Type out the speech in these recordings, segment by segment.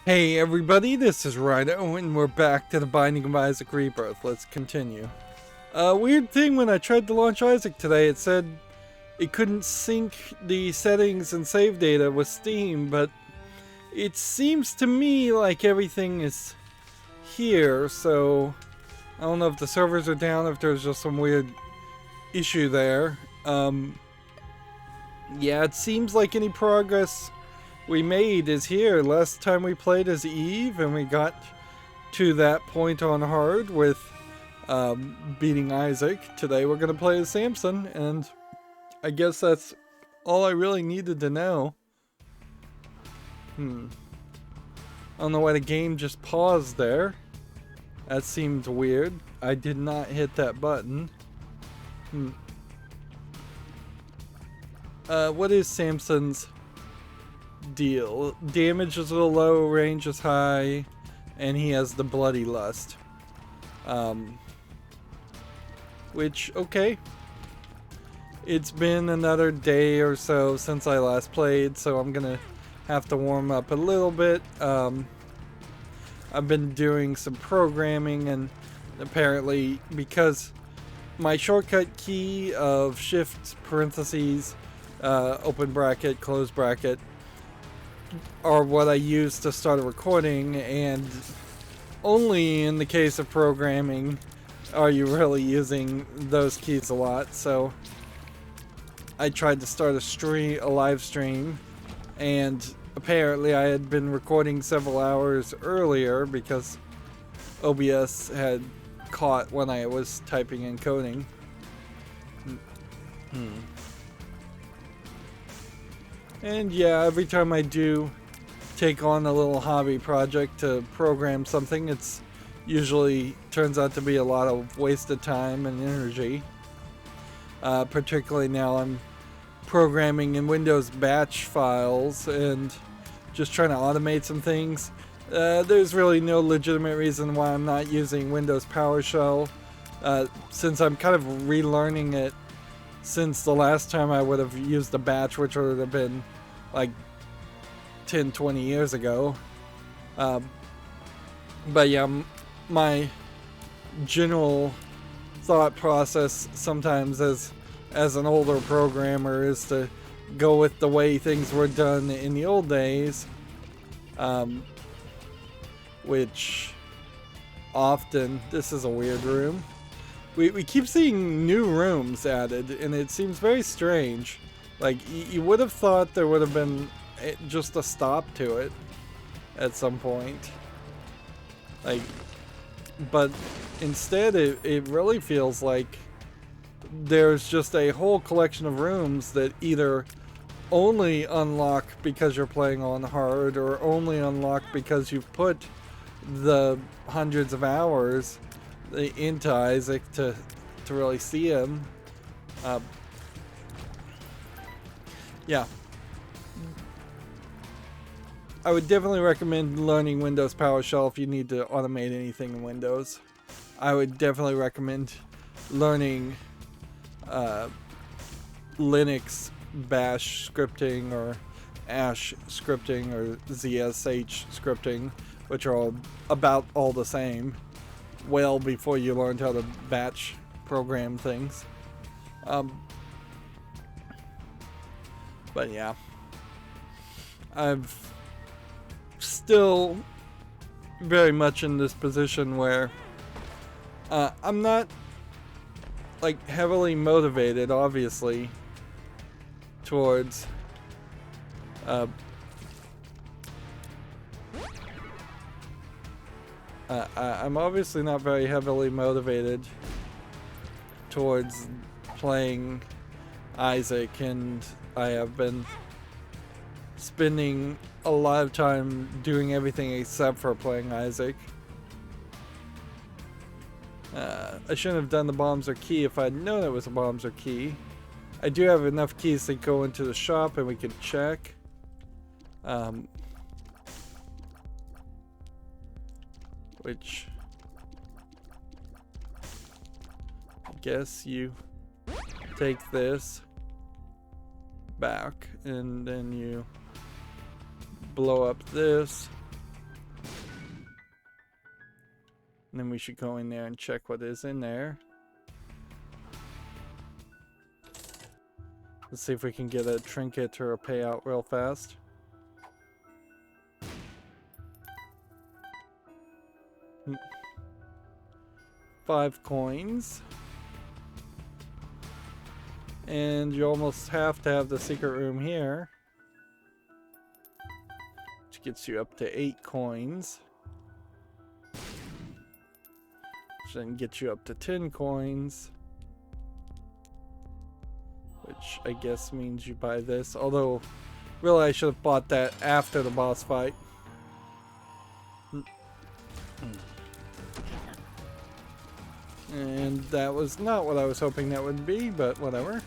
Hey everybody, this is Rydo, and we're back to the Binding of Isaac Rebirth. Let's continue. Weird thing, when I tried to launch Isaac today, it said it couldn't sync the settings and save data with Steam, but it seems to me like everything is here, so I don't know if the servers are down, if there's just some weird issue there. Yeah, it seems like any progress we made is here. Last time we played as Eve, and we got to that point on hard with beating Isaac. Today we're going to play as Samson, and I guess that's all I really needed to know. I don't know why the game just paused there. That seemed weird. I did not hit that button. What is Samson's deal? Damage is a little low, range is high, and he has the bloody lust. Which, okay. It's been another day or so since I last played, so I'm gonna have to warm up a little bit. I've been doing some programming, and apparently because my shortcut key of shift parentheses open bracket, close bracket are what I use to start a recording, and only in the case of programming are you really using those keys a lot. So I tried to start a live stream, and apparently I had been recording several hours earlier because OBS had caught when I was typing and coding. And yeah, every time I do take on a little hobby project to program something, it's usually turns out to be a lot of wasted time and energy. Particularly now I'm programming in Windows batch files and just trying to automate some things. There's really no legitimate reason why I'm not using Windows PowerShell, since I'm kind of relearning it since the last time I would have used a batch, which would have been like 10-20 years ago. But yeah, my general thought process sometimes as an older programmer is to go with the way things were done in the old days, which often, this is a weird room. We keep seeing new rooms added, and it seems very strange. Like, you would have thought there would have been just a stop to it at some point. Like, but instead it really feels like there's just a whole collection of rooms that either only unlock because you're playing on hard, or only unlock because you've put the hundreds of hours into Isaac to really see him. Yeah, I would definitely recommend learning Windows PowerShell if you need to automate anything in Windows. I would definitely recommend learning Linux bash scripting, or ash scripting, or zsh scripting, which are all about all the same, well before you learned how to batch program things. But yeah, I've still very much in this position where I'm not like heavily motivated, obviously, towards I'm obviously not very heavily motivated towards playing Isaac, and I have been spending a lot of time doing everything except for playing Isaac. I shouldn't have done the bombs are key if I'd known it was a bombs are key. I do have enough keys to go into the shop and we can check. Which I guess you take this back and then you blow up this, And then we should go in there and check what is in there. Let's see if we can get a trinket or a payout real fast. Hmm. 5 coins. And you almost have to have the secret room here, which gets you up to 8 coins. Which then gets you up to 10 coins. Which I guess means you buy this. Although, really I should have bought that after the boss fight. And that was not what I was hoping that would be, but whatever.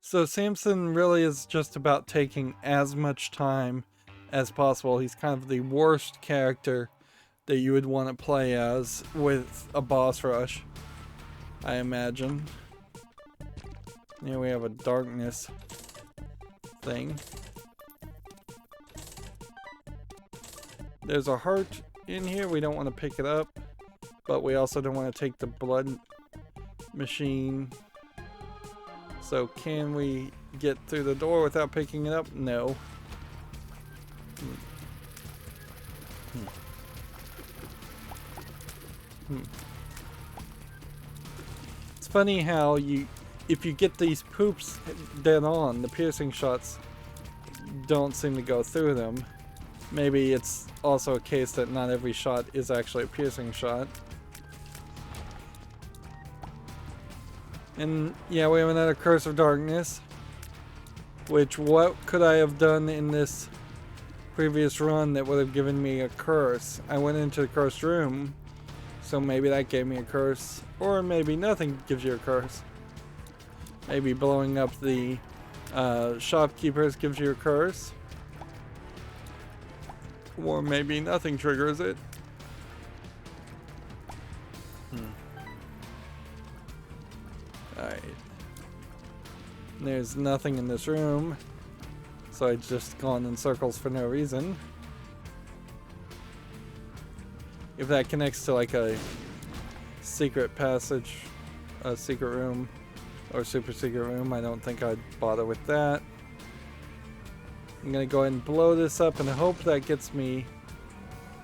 So Samson really is just about taking as much time as possible. He's kind of the worst character that you would want to play as with a boss rush, I imagine. Here we have a darkness thing. There's a heart in here. We don't want to pick it up, but we also don't want to take the blood machine. So can we get through the door without picking it up? No. It's funny how if you get these poops dead on, the piercing shots don't seem to go through them. Maybe it's also a case that not every shot is actually a piercing shot. And yeah, we have another Curse of Darkness. Which, what could I have done in this previous run that would have given me a curse? I went into the cursed room, so maybe that gave me a curse. Or maybe nothing gives you a curse. Maybe blowing up the shopkeepers gives you a curse. Or maybe nothing triggers it. Alright. There's nothing in this room, so I've just gone in circles for no reason. If that connects to like a secret passage, a secret room, or super secret room, I don't think I'd bother with that. I'm gonna go ahead and blow this up and hope that gets me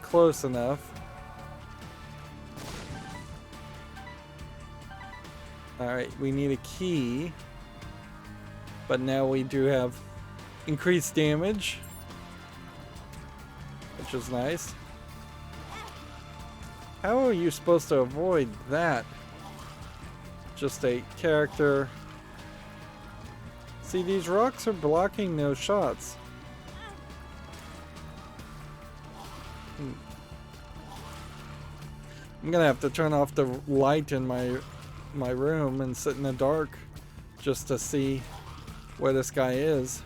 close enough. Alright, we need a key. But now we do have increased damage, which is nice. How are you supposed to avoid that? Just a character. See, these rocks are blocking those shots. I'm gonna have to turn off the light in my room and sit in the dark just to see where this guy is.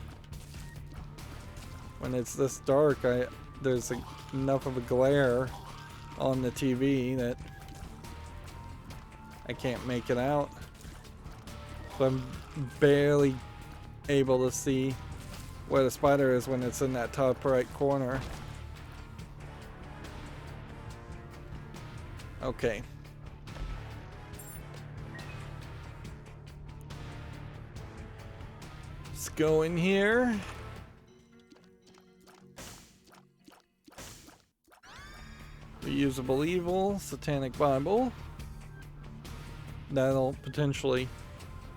When it's this dark, there's enough of a glare on the TV that I can't make it out. So I'm barely able to see where the spider is when it's in that top right corner. Okay. Let's go in here. Reusable Evil, Satanic Bible. That'll potentially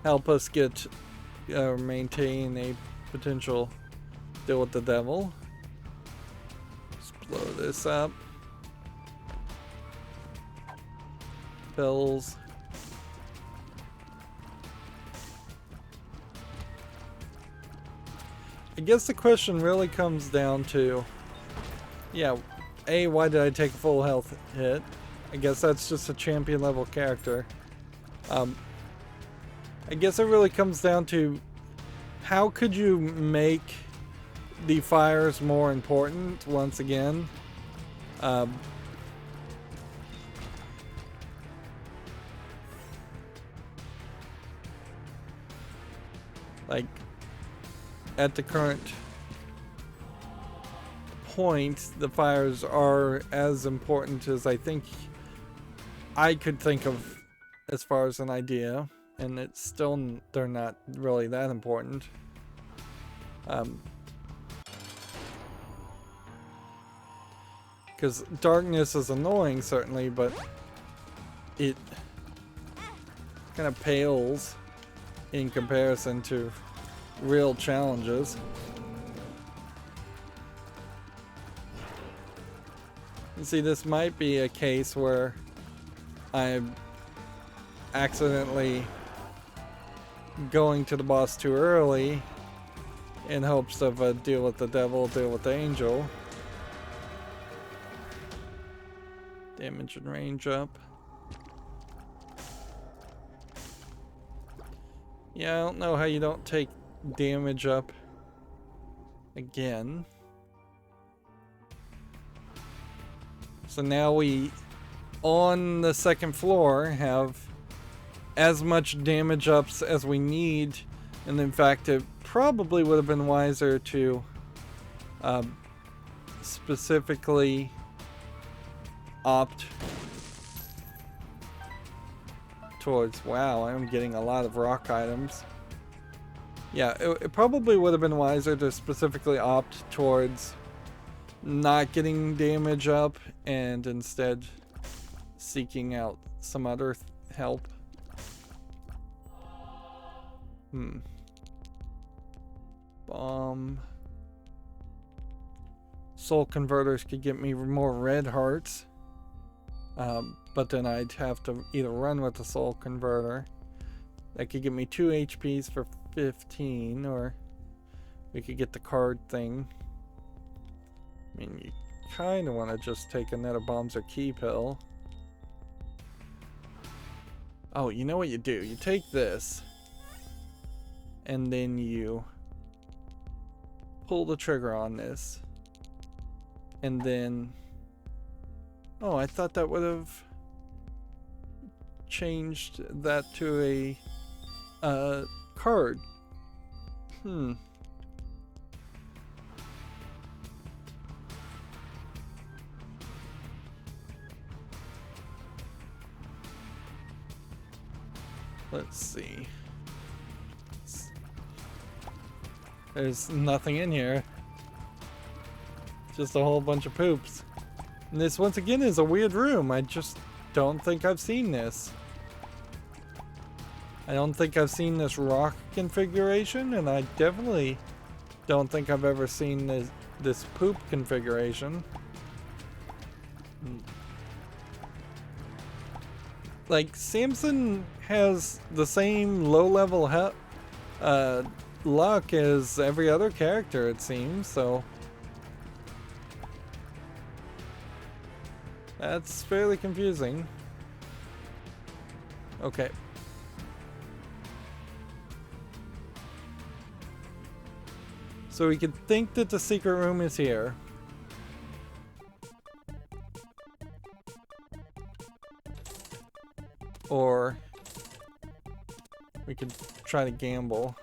help us get or maintain a potential deal with the devil. Let's blow this up. Pills. I guess the question really comes down to, yeah, A, why did I take a full health hit? I guess that's just a champion level character. I guess it really comes down to, how could you make the fires more important once again? Like, at the current point, the fires are as important as I think I could think of as far as an idea, and it's still, they're not really that important. Because darkness is annoying, certainly, but it kind of pales in comparison to real challenges. You see, this might be a case where I'm accidentally going to the boss too early in hopes of a deal with the devil, deal with the angel. Damage and range up. Yeah, I don't know how you don't take damage up again. So now we, on the second floor, have as much damage ups as we need, and in fact it probably would have been wiser to specifically opt towards, wow, I'm getting a lot of rock items. Yeah, it probably would have been wiser to specifically opt towards not getting damage up and instead seeking out some other help. Bomb. Soul converters could get me more red hearts. But then I'd have to either run with the soul converter. That could give me 2 HPs for 15, or we could get the card thing. I mean, you kind of want to just take another bombs or key pill. Oh, you know what you do? You take this, and then you pull the trigger on this, and then... Oh, I thought that would have changed that to a card. Let's see. There's nothing in here. Just a whole bunch of poops. And this, once again, is a weird room. I just don't think I've seen this. I don't think I've seen this rock configuration, and I definitely don't think I've ever seen this poop configuration. Like, Samson has the same low-level luck as every other character, it seems, so... That's fairly confusing. Okay. So we could think that the secret room is here. Or we could try to gamble.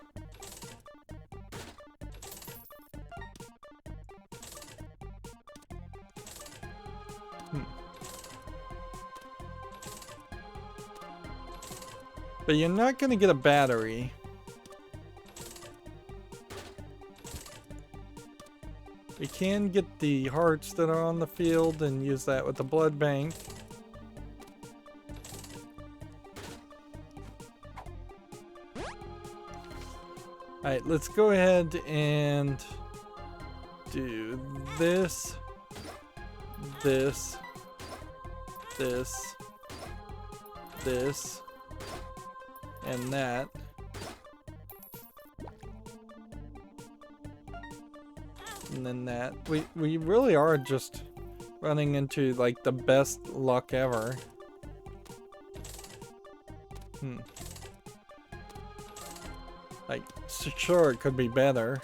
But you're not going to get a battery. We can get the hearts that are on the field and use that with the blood bank. Alright, let's go ahead and do this, this, this, this, and that. And then that. We really are just running into like the best luck ever. Like, sure, it could be better.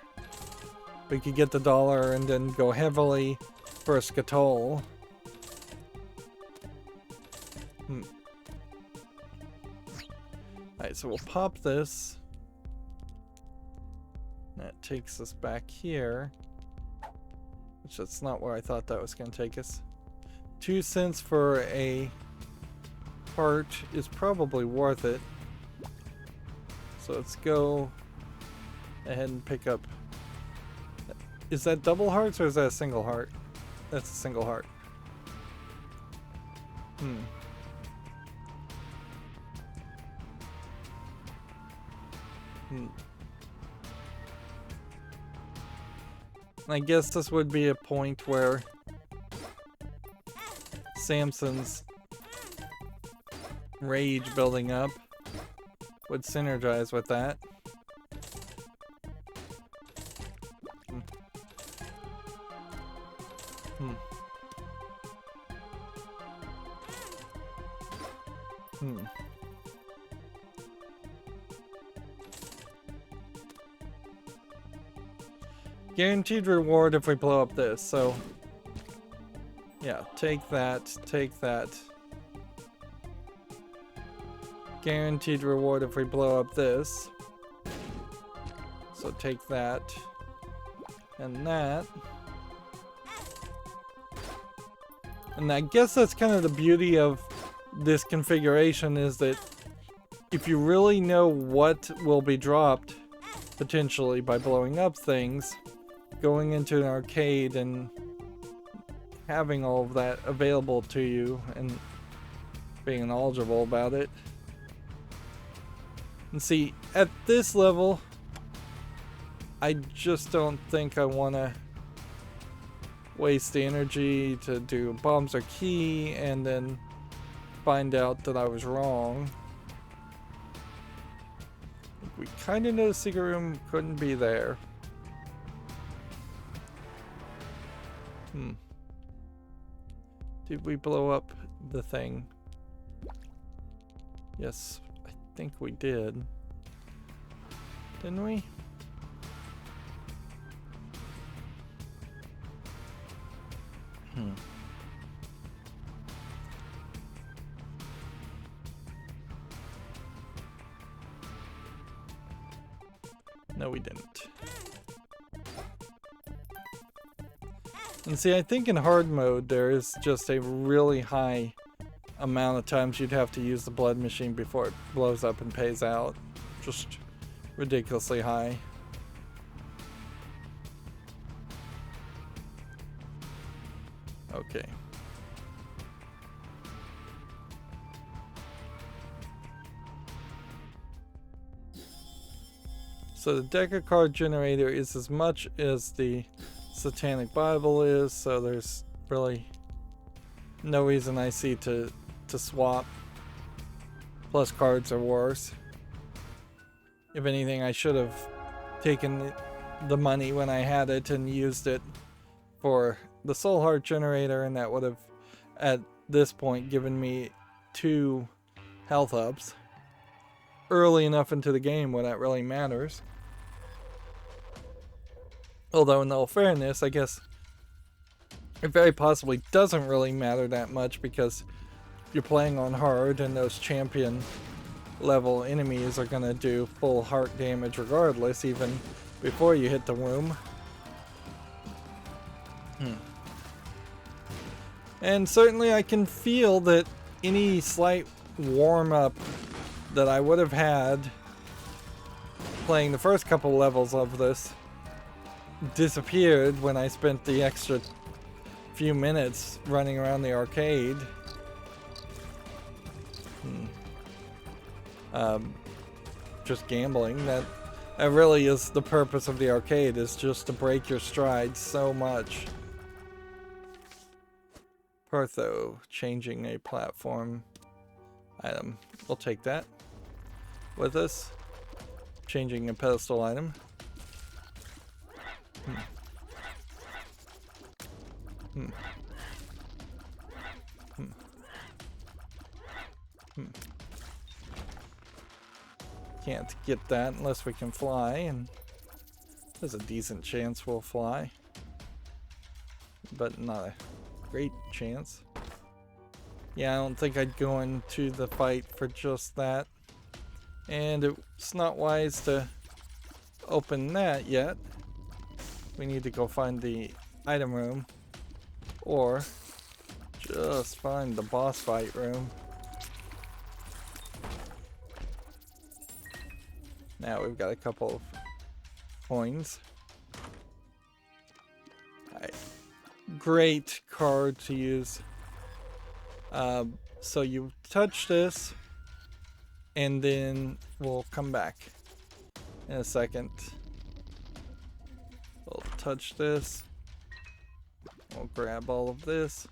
We could get the dollar and then go heavily for a Scatol. Alright, so we'll pop this. That takes us back here. Which that's not where I thought that was going to take us. 2 cents for a heart is probably worth it. So let's go ahead and pick up. Is that double hearts or is that a single heart? That's a single heart. I guess this would be a point where Samson's rage building up would synergize with that. Guaranteed reward if we blow up this, so yeah, take that, take that. Guaranteed reward if we blow up this. So take that and that. And I guess that's kind of the beauty of this configuration, is that if you really know what will be dropped potentially by blowing up things, going into an arcade and having all of that available to you and being knowledgeable about it. And see, at this level, I just don't think I want to waste the energy to do bombs are key and then find out that I was wrong. We kind of know the secret room couldn't be there. Did we blow up the thing? Yes, I think we did. Didn't we? No, we didn't. And see, I think in hard mode there is just a really high amount of times you'd have to use the blood machine before it blows up and pays out. Just ridiculously high. Okay. So the deck of card generator is as much as the Satanic Bible is, so there's really no reason I see to swap. Plus cards are worse. If anything, I should have taken the money when I had it and used it for the Soul Heart generator, and that would have at this point given me 2 health ups early enough into the game when that really matters. Although in all fairness, I guess it very possibly doesn't really matter that much, because you're playing on hard and those champion level enemies are gonna do full heart damage regardless, even before you hit the room. And certainly I can feel that any slight warm-up that I would have had playing the first couple levels of this disappeared when I spent the extra few minutes running around the arcade. Just gambling. That really is the purpose of the arcade, is just to break your stride so much. Pertho, changing a platform item. We'll take that with us. Changing a pedestal item. Can't get that unless we can fly, and there's a decent chance we'll fly, but not a great chance. Yeah, I don't think I'd go into the fight for just that, and it's not wise to open that yet. We need to go find the item room, or just find the boss fight room. Now we've got a couple of coins. Alright. Great card to use. So you touch this, and then we'll come back in a second. We'll touch this. We'll grab all of this.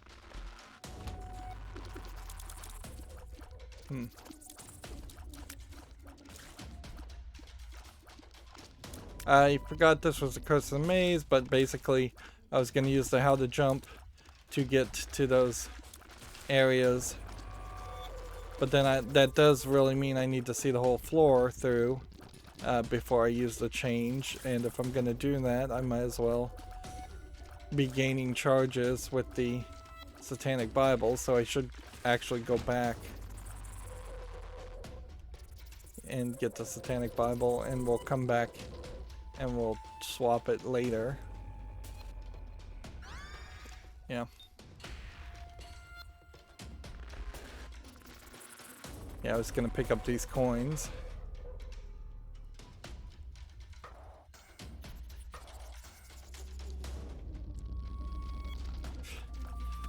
I forgot this was the Curse of the Maze, but basically I was going to use the how to jump to get to those areas. But then that does really mean I need to see the whole floor through before I use the change. And if I'm going to do that, I might as well be gaining charges with the Satanic Bible. So I should actually go back and get the Satanic Bible, and we'll come back and we'll swap it later. Yeah. Yeah, I was gonna pick up these coins.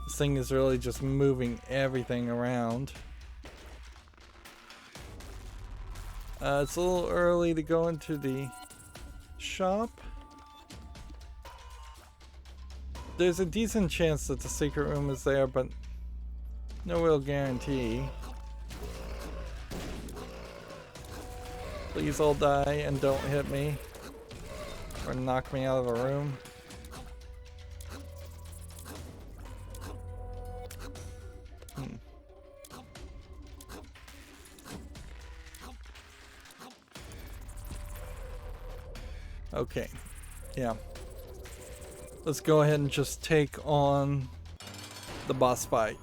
This thing is really just moving everything around. It's a little early to go into the shop. There's a decent chance that the secret room is there, but no real guarantee. Please all die and don't hit me or knock me out of a room. Okay, yeah. Let's go ahead and just take on the boss fight.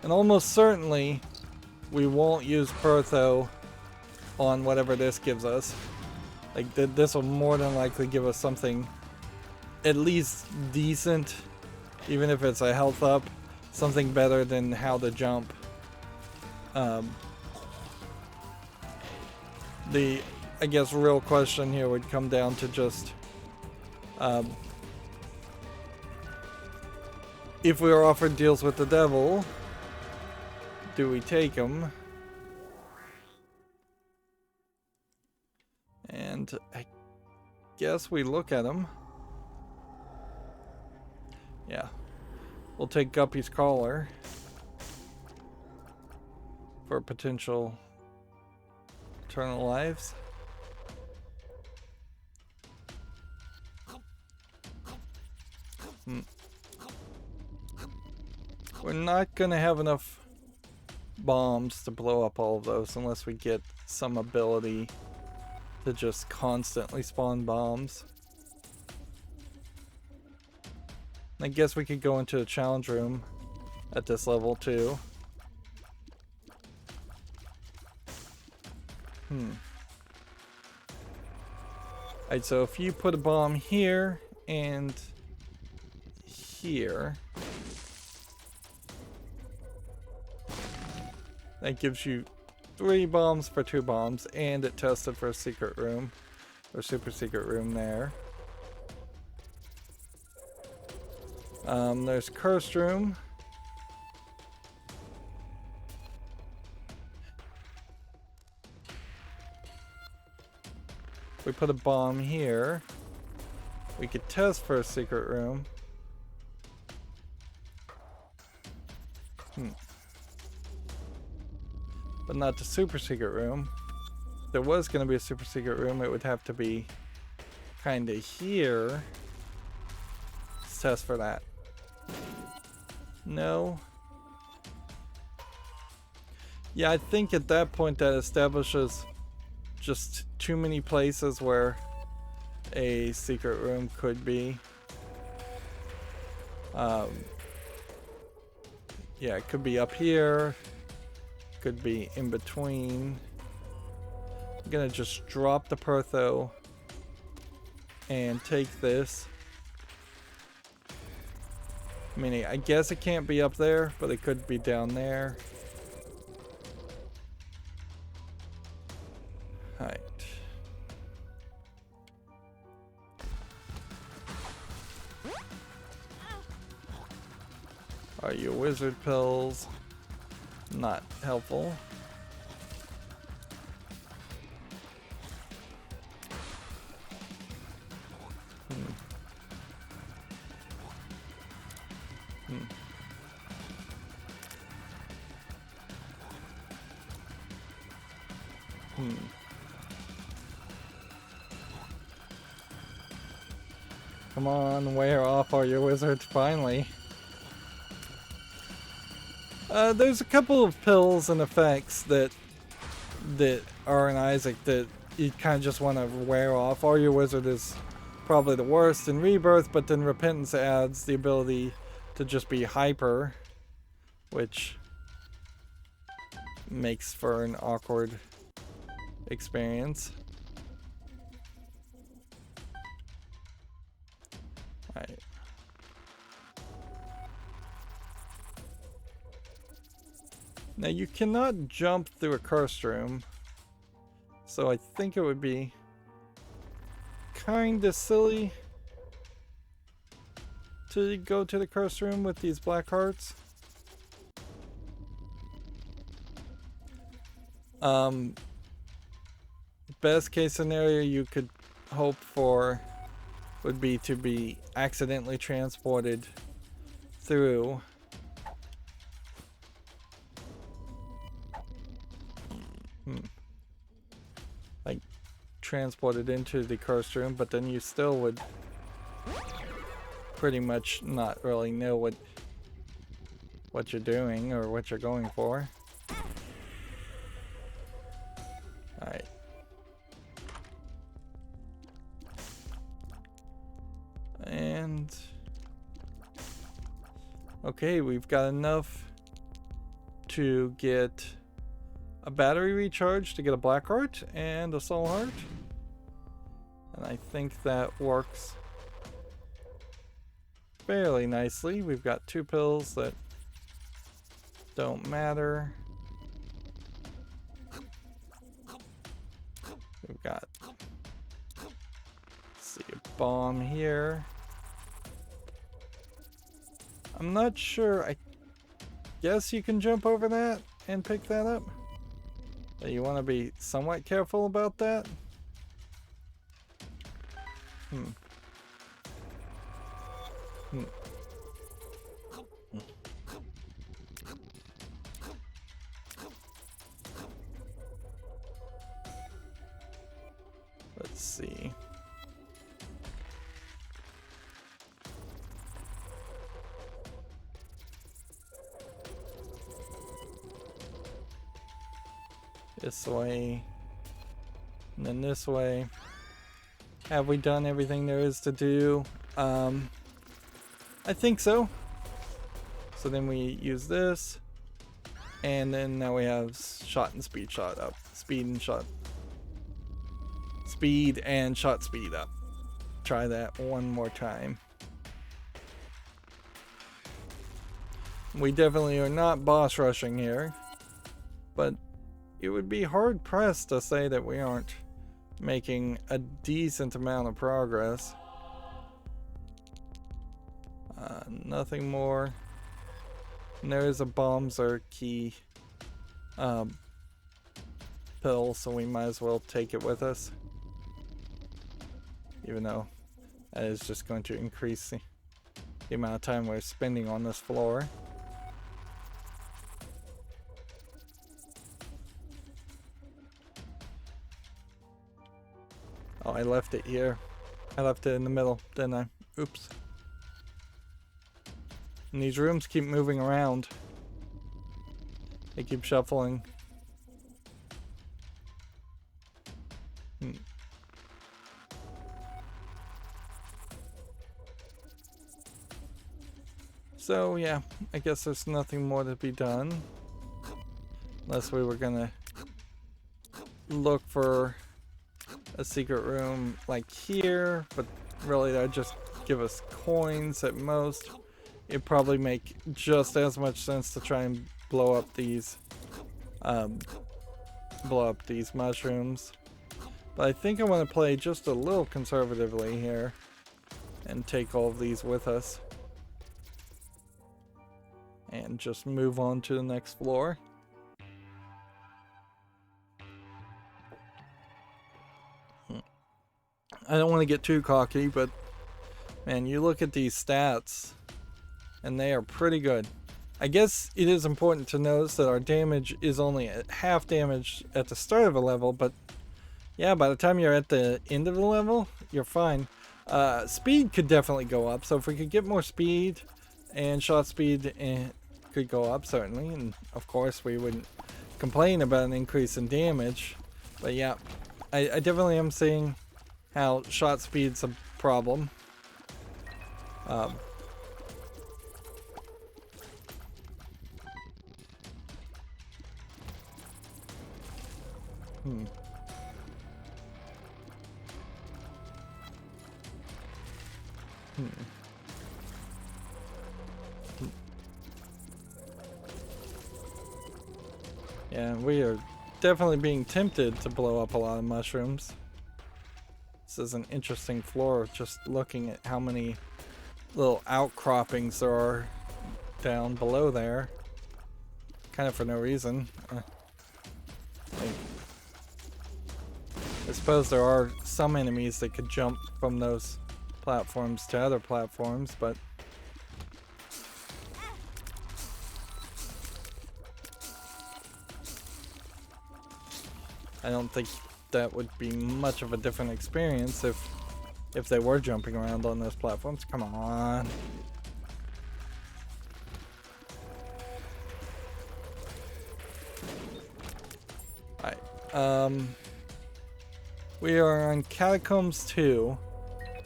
And almost certainly we won't use Pertho on whatever this gives us. Like this will more than likely give us something at least decent, even if it's a health up, something better than how to jump. The, I guess, real question here would come down to just if we are offered deals with the devil, do we take them? And I guess we look at them. Yeah, we'll take Guppy's collar for potential eternal lives. We're not gonna have enough bombs to blow up all of those unless we get some ability to just constantly spawn bombs. I guess we could go into the challenge room at this level too. Alright, so if you put a bomb here and here, that gives you 3 bombs for 2 bombs, and it tested for a secret room, or super secret room there. There's cursed room. We put a bomb here. We could test for a secret room. But not the super secret room. If there was going to be a super secret room, it would have to be kind of here. Let's test for that. No. Yeah, I think at that point that establishes just too many places where a secret room could be. Yeah, it could be up here. could be in between. I'm gonna just drop the Pertho and take this. I mean, I guess it can't be up there, but it could be down there. Alright. Are your wizard pills not helpful? Come on, wear off all your wizards finally. There's a couple of pills and effects that are in Isaac that you kind of just want to wear off. All your wizard is probably the worst in Rebirth, but then Repentance adds the ability to just be hyper, which makes for an awkward experience. Alright. Now you cannot jump through a cursed room, so I think it would be kinda silly to go to the cursed room with these black hearts. Best case scenario you could hope for would be to be accidentally transported through. Like transported into the cursed room, but then you still would pretty much not really know what you're doing or what you're going for. Alright. And okay, we've got enough to get a battery recharge to get a black heart and a soul heart, and I think that works fairly nicely. We've got 2 pills that don't matter. We've got, let's see, a bomb here. I'm not sure. I guess you can jump over that and pick that up. But you want to be somewhat careful about that. Let's see. This way, and then this way. Have we done everything there is to do? I think so. So then we use this, and then now we have shot and speed shot up. Speed and shot. Speed and shot speed up. Try that one more time. We definitely are not boss rushing here, but it would be hard pressed to say that we aren't making a decent amount of progress. Nothing more. And there is a bombs are key pill, so we might as well take it with us. Even though that is just going to increase the amount of time we're spending on this floor. Oh, I left it here. I left it in the middle, didn't I? Oops. And these rooms keep moving around. They keep shuffling. So yeah, I guess there's nothing more to be done. Unless we were gonna look for a secret room like here, but really that'd just give us coins at most. It'd probably make just as much sense to try and blow up these mushrooms. But I think I want to play just a little conservatively here and take all of these with us and just move on to the next floor. I don't want to get too cocky, but man, you look at these stats and they are pretty good. I guess it is important to notice that our damage is only at half damage at the start of a level, but yeah, by the time you're at the end of the level, you're fine. Speed could definitely go up, so if we could get more speed and shot speed could go up, certainly, and of course we wouldn't complain about an increase in damage. But yeah, I definitely am seeing how shot speed's a problem. Yeah, we are definitely being tempted to blow up a lot of mushrooms. This is an interesting floor, just looking at how many little outcroppings there are down below there. Kind of for no reason. I suppose there are some enemies that could jump from those platforms to other platforms, but I don't think that would be much of a different experience if they were jumping around on those platforms. Come on. Alright. We are on Catacombs 2,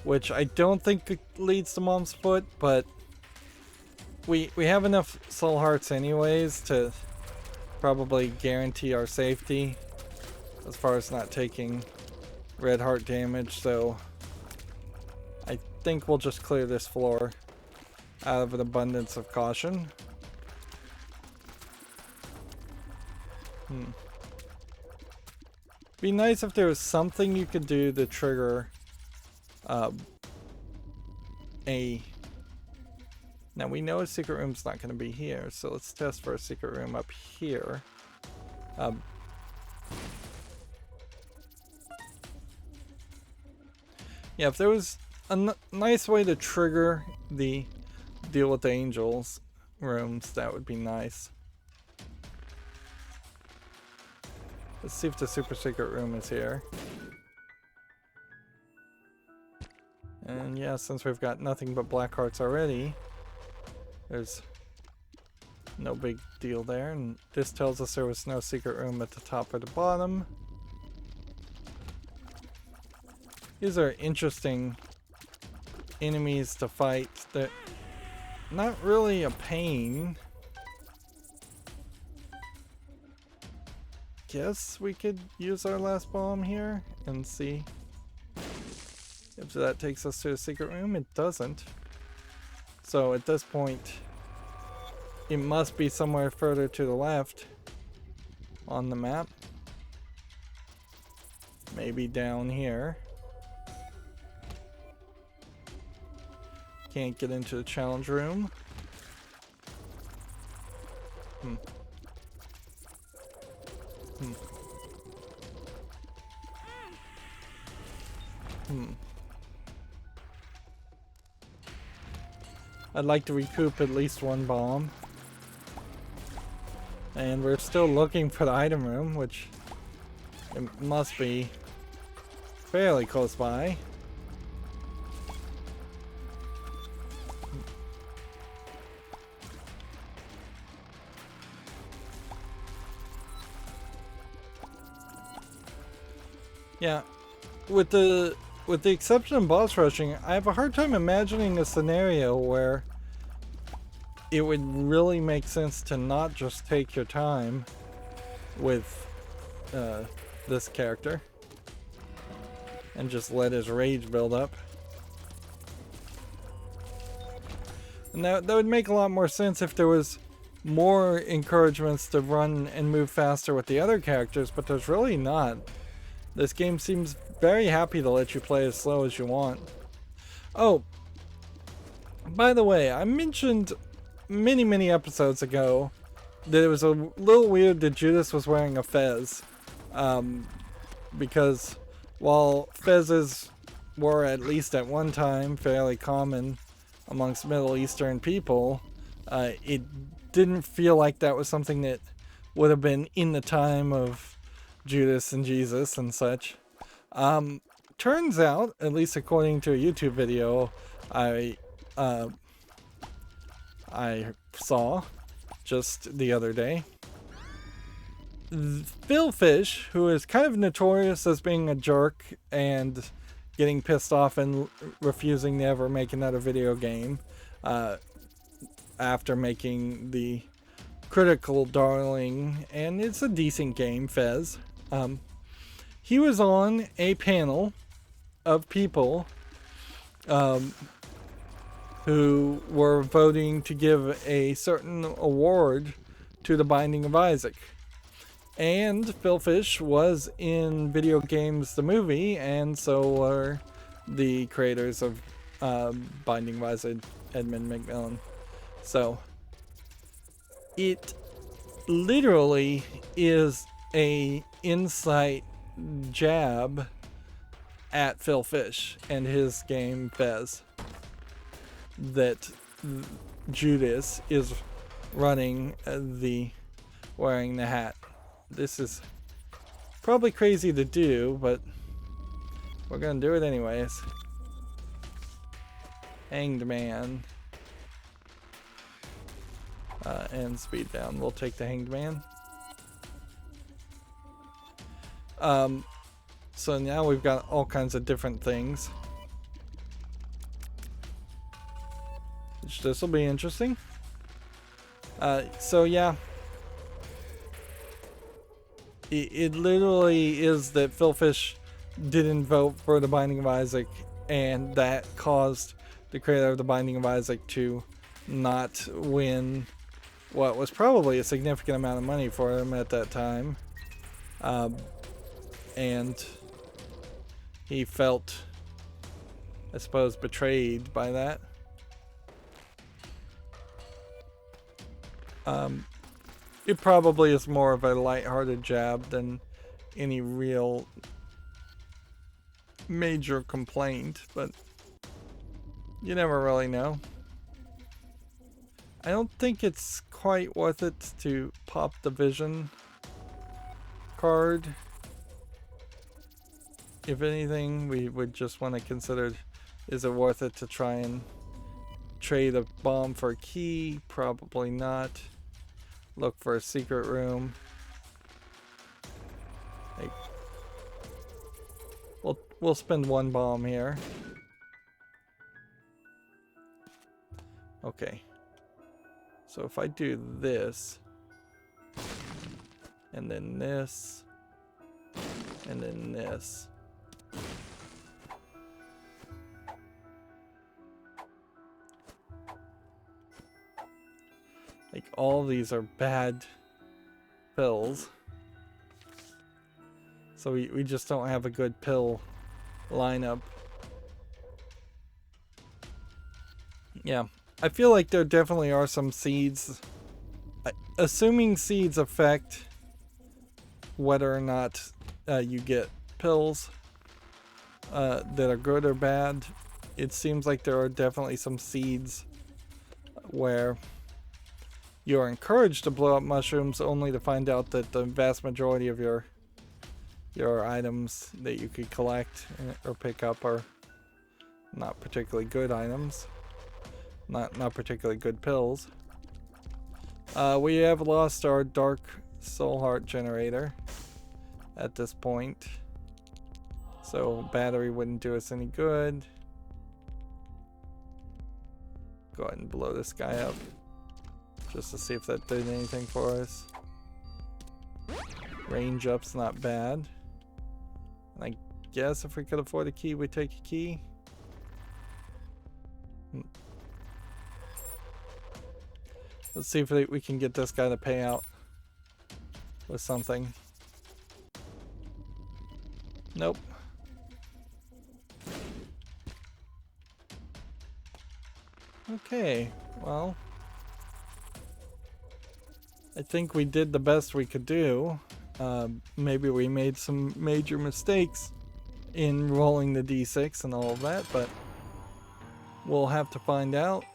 which I don't think leads to Mom's Foot, but we have enough soul hearts anyways to probably guarantee our safety as far as not taking red heart damage, so I think we'll just clear this floor out of an abundance of caution. Be nice if there was something you could do to trigger now we know a secret room's not going to be here, so let's test for a secret room up here. Yeah, if there was a nice way to trigger the deal with the angels rooms, that would be nice. Let's see if the super secret room is here. And yeah, since we've got nothing but black hearts already, there's no big deal there. And this tells us there was no secret room at the top or the bottom. These are interesting enemies to fight. They're not really a pain. Guess we could use our last bomb here and see if that takes us to a secret room. It doesn't. So at this point, it must be somewhere further to the left on the map. Maybe down here. Can't get into the challenge room. I'd like to recoup at least one bomb. And we're still looking for the item room, which it must be fairly close by. Yeah, with the exception of boss rushing, I have a hard time imagining a scenario where it would really make sense to not just take your time with this character and just let his rage build up. And that would make a lot more sense if there was more encouragements to run and move faster with the other characters, but there's really not. This game seems very happy to let you play as slow as you want. Oh, by the way, I mentioned many episodes ago that it was a little weird that Judas was wearing a fez. Because while fezzes were, at least at one time, fairly common amongst Middle Eastern people, it didn't feel like that was something that would have been in the time of Judas and Jesus and such. Turns out, at least according to a YouTube video I saw just the other day, Phil Fish, who is kind of notorious as being a jerk and getting pissed off and refusing to ever make another video game, after making the critical darling, and it's a decent game, Fez. He was on a panel of people who were voting to give a certain award to The Binding of Isaac. And Phil Fish was in Video Games the movie, and so are the creators of Binding of Isaac, Edmund McMillen. So it literally is a insight jab at Phil Fish and his game Fez that Judas is running wearing the hat. This is probably crazy to do, but we're gonna do it anyways. Hanged Man. And speed down. We'll take the Hanged Man. So now we've got all kinds of different things. This will be interesting. So yeah. It literally is that Phil Fish didn't vote for The Binding of Isaac, and that caused the creator of The Binding of Isaac to not win what was probably a significant amount of money for him at that time. And he felt, I suppose, betrayed by that. It probably is more of a lighthearted jab than any real major complaint, but you never really know. I don't think it's quite worth it to pop the vision card. If anything, we would just want to consider, is it worth it to try and trade a bomb for a key? Probably not. Look for a secret room. Like, we'll spend one bomb here. Okay. So if I do this, and then this, and then this. Like, all these are bad pills. So we just don't have a good pill lineup. Yeah, I feel like there definitely are some seeds. Assuming seeds affect whether or not you get pills that are good or bad, it seems like there are definitely some seeds where you're encouraged to blow up mushrooms only to find out that the vast majority of your items that you could collect or pick up are not particularly good items. Not particularly good pills. We have lost our Dark Soul Heart generator at this point. So battery wouldn't do us any good. Go ahead and blow this guy up. Just to see if that did anything for us. Range up's not bad. And I guess if we could afford a key, we'd take a key. Let's see if we can get this guy to pay out with something. Nope. Okay, well, I think we did the best we could do. Maybe we made some major mistakes in rolling the d6 and all of that, but we'll have to find out.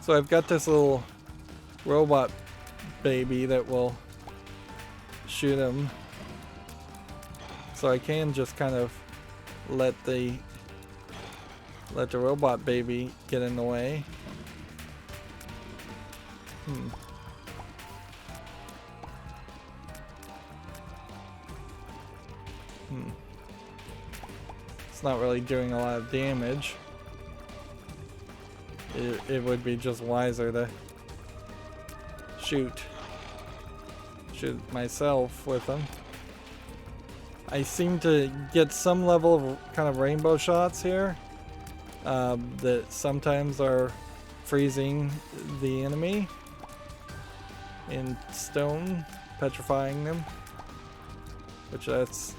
So I've got this little robot baby that will shoot him. So I can just kind of let the robot baby get in the way. It's not really doing a lot of damage. It would be just wiser to shoot myself with them. I seem to get some level of kind of rainbow shots here that sometimes are freezing the enemy in stone, petrifying them, which that's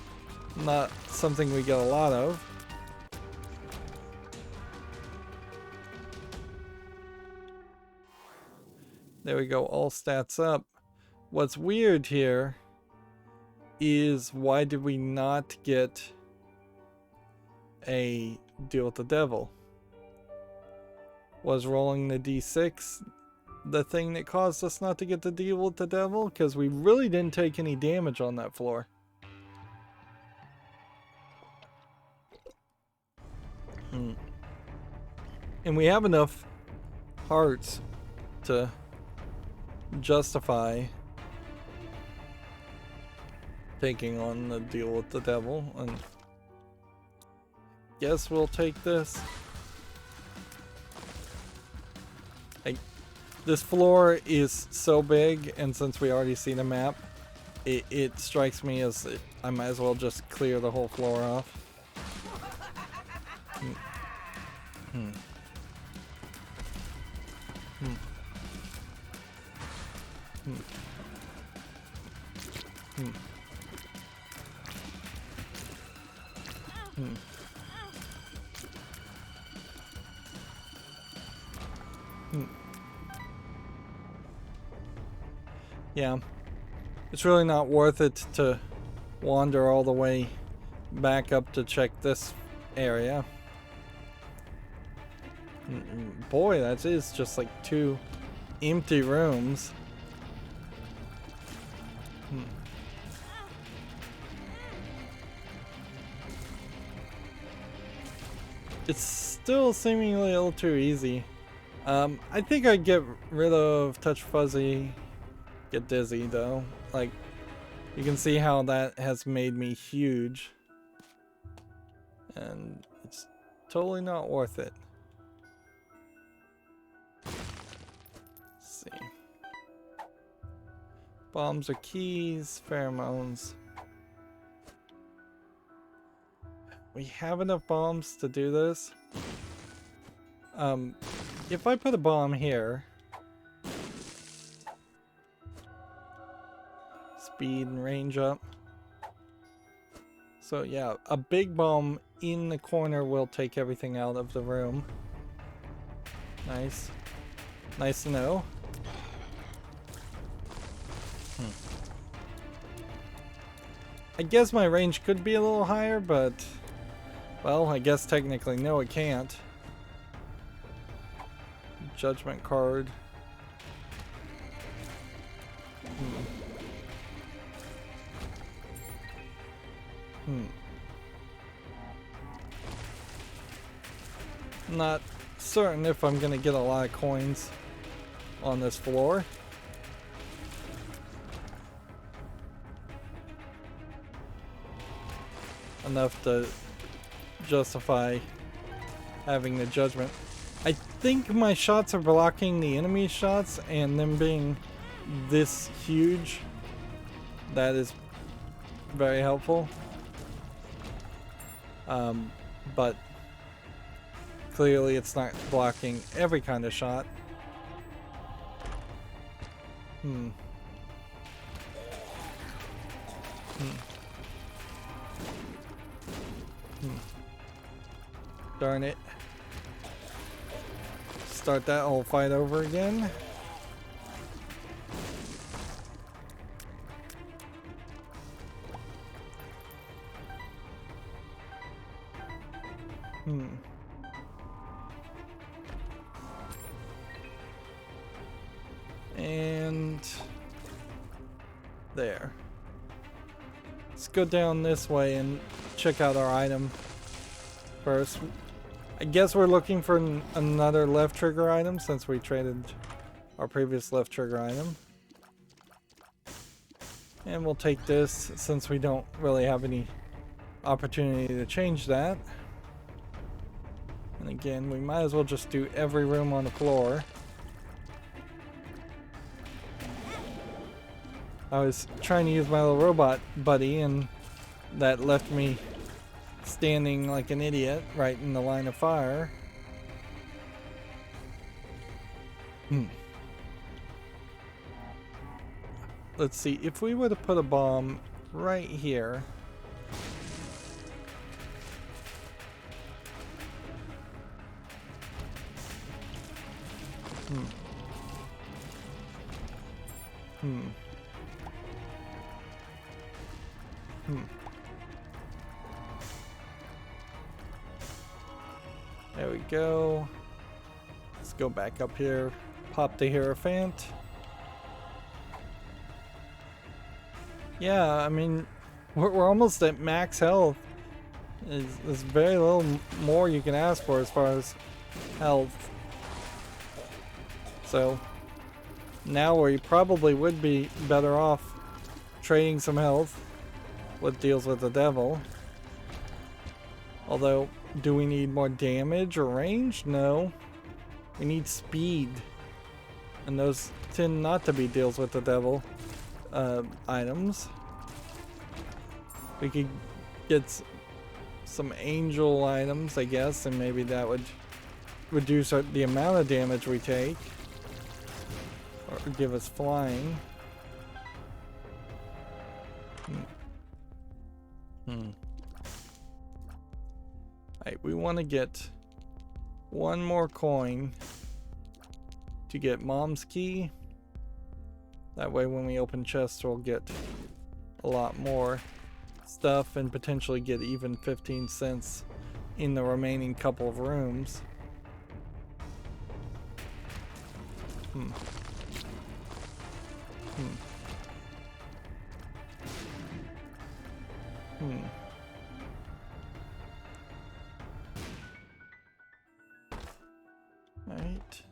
not something we get a lot of. There we go, all stats up. What's weird here is why did we not get a deal with the devil? Was rolling the d6 the thing that caused us not to get the deal with the devil? Because we really didn't take any damage on that floor. And we have enough hearts to justify taking on the deal with the devil, and guess we'll take this. This floor is so big, and since we already see the map, it strikes me as I might as well just clear the whole floor off. Yeah, it's really not worth it to wander all the way back up to check this area. Boy, that is just like 2 empty rooms. It's still seemingly a little too easy. I think I'd get rid of Touch Fuzzy, get Dizzy though. Like, you can see how that has made me huge. And it's totally not worth it. Let's see. Bombs are keys, pheromones. We have enough bombs to do this. If I put a bomb here, speed and range up. So yeah, a big bomb in the corner will take everything out of the room. Nice. Nice to know. I guess my range could be a little higher, but well, I guess technically no, it can't. Judgment card. Not certain if I'm gonna get a lot of coins on this floor. Enough to justify having the judgment. I think my shots are blocking the enemy shots, and them being this huge, that is very helpful. But clearly it's not blocking every kind of shot. Darn it. Start that whole fight over again. And there. Let's go down this way and check out our item first. I guess we're looking for another left trigger item since we traded our previous left trigger item. And we'll take this since we don't really have any opportunity to change that. And again, we might as well just do every room on the floor. I was trying to use my little robot buddy and that left me standing like an idiot right in the line of fire. Let's see, if we were to put a bomb right here. There we go. Let's go back up here. Pop the Hierophant. Yeah, I mean, we're almost at max health. There's very little more you can ask for as far as health. So now we probably would be better off trading some health with deals with the devil. Although, do we need more damage or range? No. We need speed. And those tend not to be deals with the devil items. We could get some angel items, I guess, and maybe that would reduce the amount of damage we take. Or give us flying. Alright, we want to get one more coin to get Mom's key. That way when we open chests we'll get a lot more stuff and potentially get even 15 cents in the remaining couple of rooms. Alright.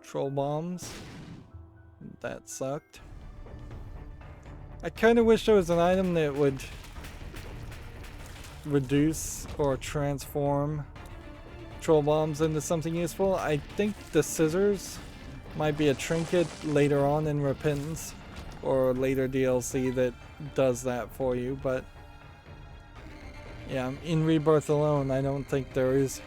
Troll bombs. That sucked. I kind of wish there was an item that would reduce or transform troll bombs into something useful. I think the scissors might be a trinket later on in Repentance or later DLC that does that for you, but yeah, in Rebirth alone I don't think there is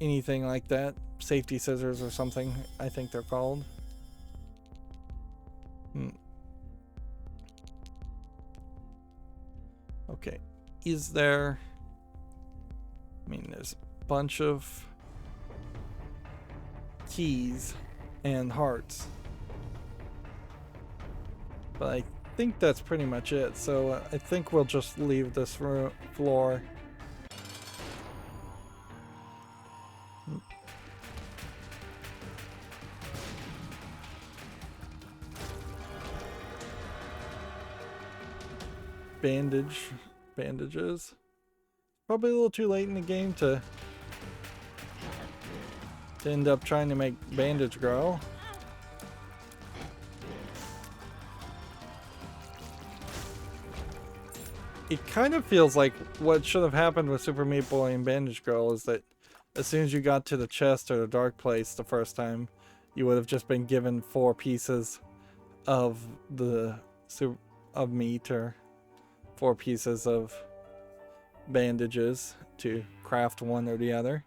anything like that. Safety scissors or something, I think they're called. Okay, is there... I mean, there's a bunch of keys and hearts. But I think that's pretty much it, so I think we'll just leave this floor. Bandages. Probably a little too late in the game to end up trying to make bandage grow. It kind of feels like what should have happened with Super Meat Boy and Bandage Girl is that as soon as you got to the chest or the dark place the first time, you would have just been given 4 pieces of the soup of meat or 4 pieces of bandages to craft one or the other.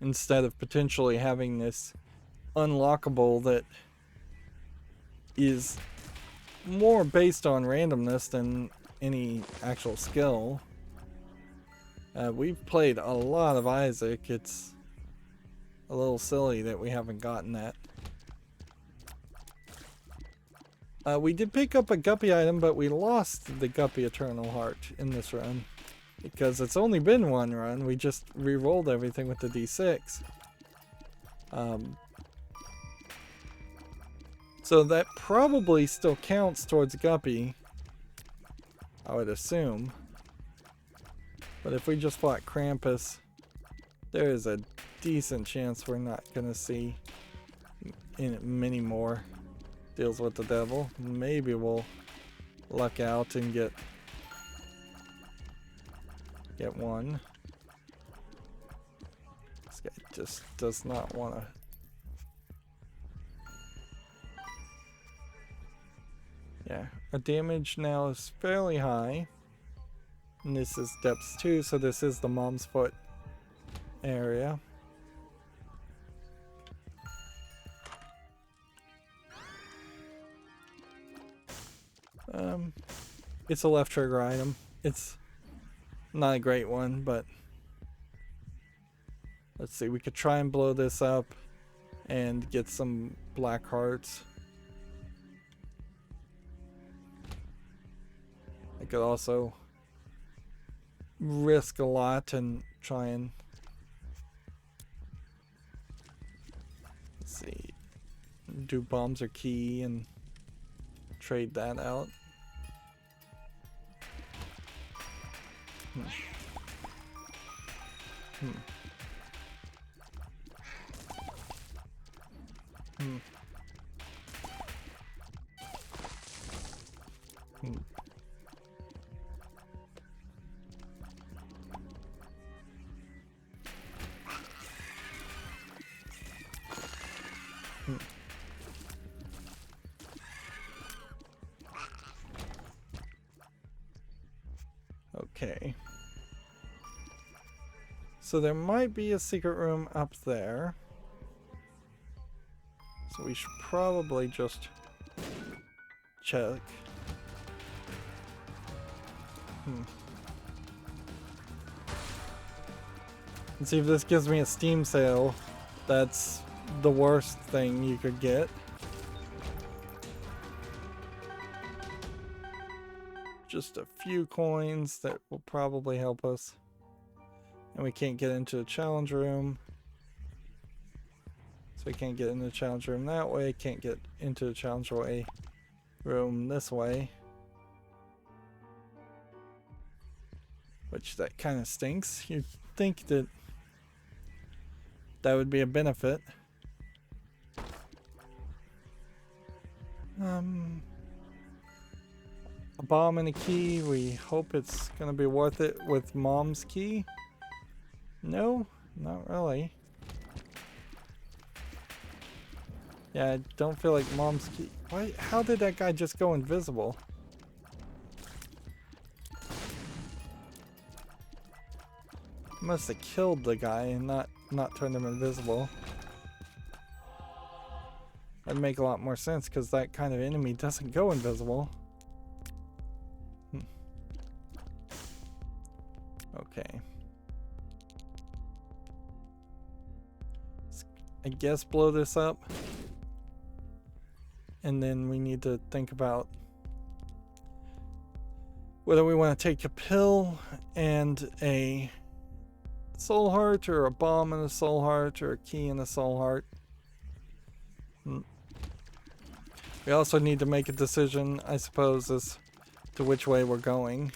Instead of potentially having this unlockable that is more based on randomness than any actual skill. We've played a lot of Isaac. It's a little silly that we haven't gotten that. We did pick up a Guppy item, but we lost the Guppy Eternal Heart in this run. Because it's only been one run, we just re-rolled everything with the D6. So that probably still counts towards Guppy, I would assume. But if we just fought Krampus, there is a decent chance we're not going to see many more deals with the devil. Maybe we'll luck out and get one. This guy just does not want to. Yeah, our damage now is fairly high. And this is depths 2, so this is the mom's foot area. It's a left trigger item. It's not a great one, but let's see, we could try and blow this up and get some black hearts. I could also risk a lot and try and, let's see, do bombs or key and trade that out. Okay. So there might be a secret room up there. So we should probably just check. And see if this gives me a Steam sale. That's the worst thing you could get. Just a few coins that will probably help us. And we can't get into the challenge room. So we can't get into the challenge room that way. Can't get into the challenge room this way. Which that kind of stinks. You'd think that that would be a benefit. A bomb and a key. We hope it's gonna be worth it with Mom's key. No, not really. Yeah, I don't feel like Mom's key. Why? How did that guy just go invisible? Must have killed the guy and not turned him invisible. That'd make a lot more sense because that kind of enemy doesn't go invisible. Okay. I guess blow this up. And then we need to think about whether we want to take a pill and a soul heart, or a bomb and a soul heart, or a key and a soul heart. We also need to make a decision, I suppose, as to which way we're going.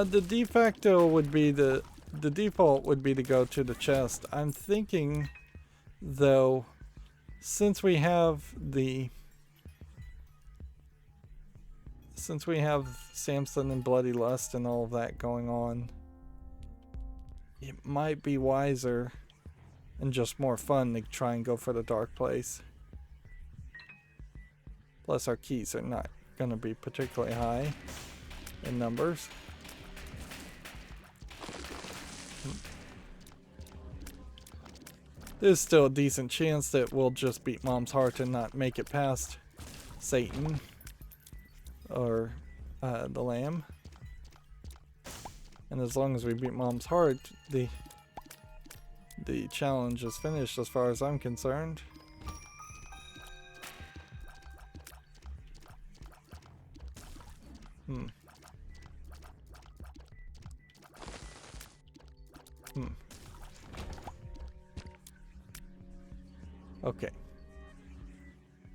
The de facto would be the default would be to go to the chest. I'm thinking, though, since we have the since we have Samson and Bloody Lust and all of that going on, it might be wiser and just more fun to try and go for the dark place. Plus our keys are not going to be particularly high in numbers. There's still a decent chance that we'll just beat Mom's Heart and not make it past Satan or the Lamb. And as long as we beat Mom's Heart, the challenge is finished as far as I'm concerned. Okay.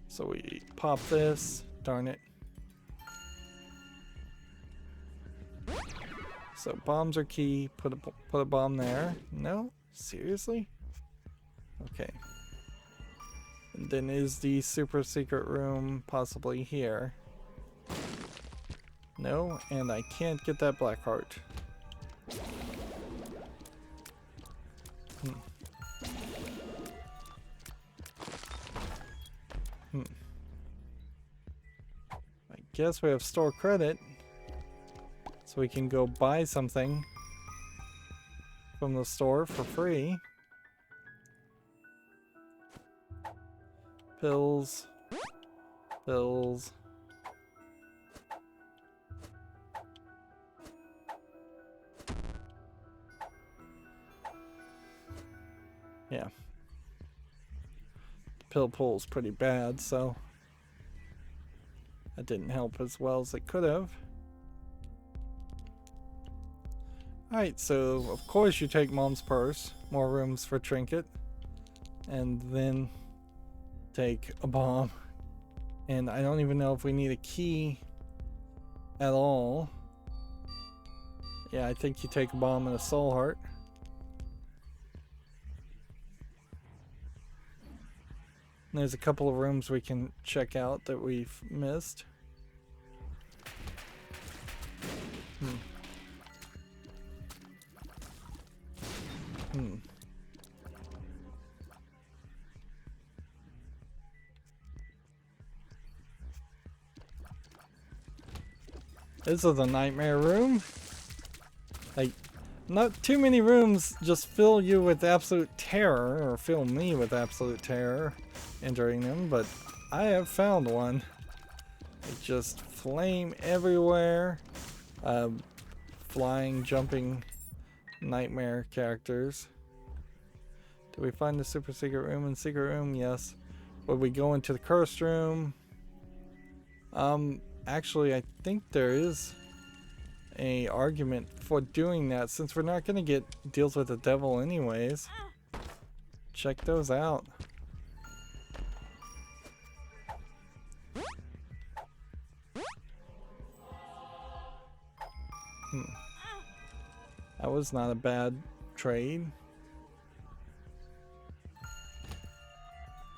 So we pop this. Darn it. So bombs are key. Put a bomb there. No? Seriously? Okay. And then is the super secret room possibly here? No, and I can't get that black heart. I guess we have store credit, so we can go buy something from the store for free. Pills. Pills. Yeah. The pill pool's pretty bad, so that didn't help as well as it could have. Alright, so of course you take Mom's purse, more rooms for trinket, and then take a bomb. And I don't even know if we need a key at all. Yeah, I think you take a bomb and a soul heart. And there's a couple of rooms we can check out that we've missed. This is a nightmare room. Like, not too many rooms just fill you with absolute terror, or fill me with absolute terror entering them, but I have found one. It just flame everywhere. Flying, jumping nightmare characters. Did we find the super secret room in secret room? Yes. Would we go into the cursed room? Actually, I think there is a argument for doing that, since we're not going to get deals with the devil anyways. Check those out. That was not a bad trade.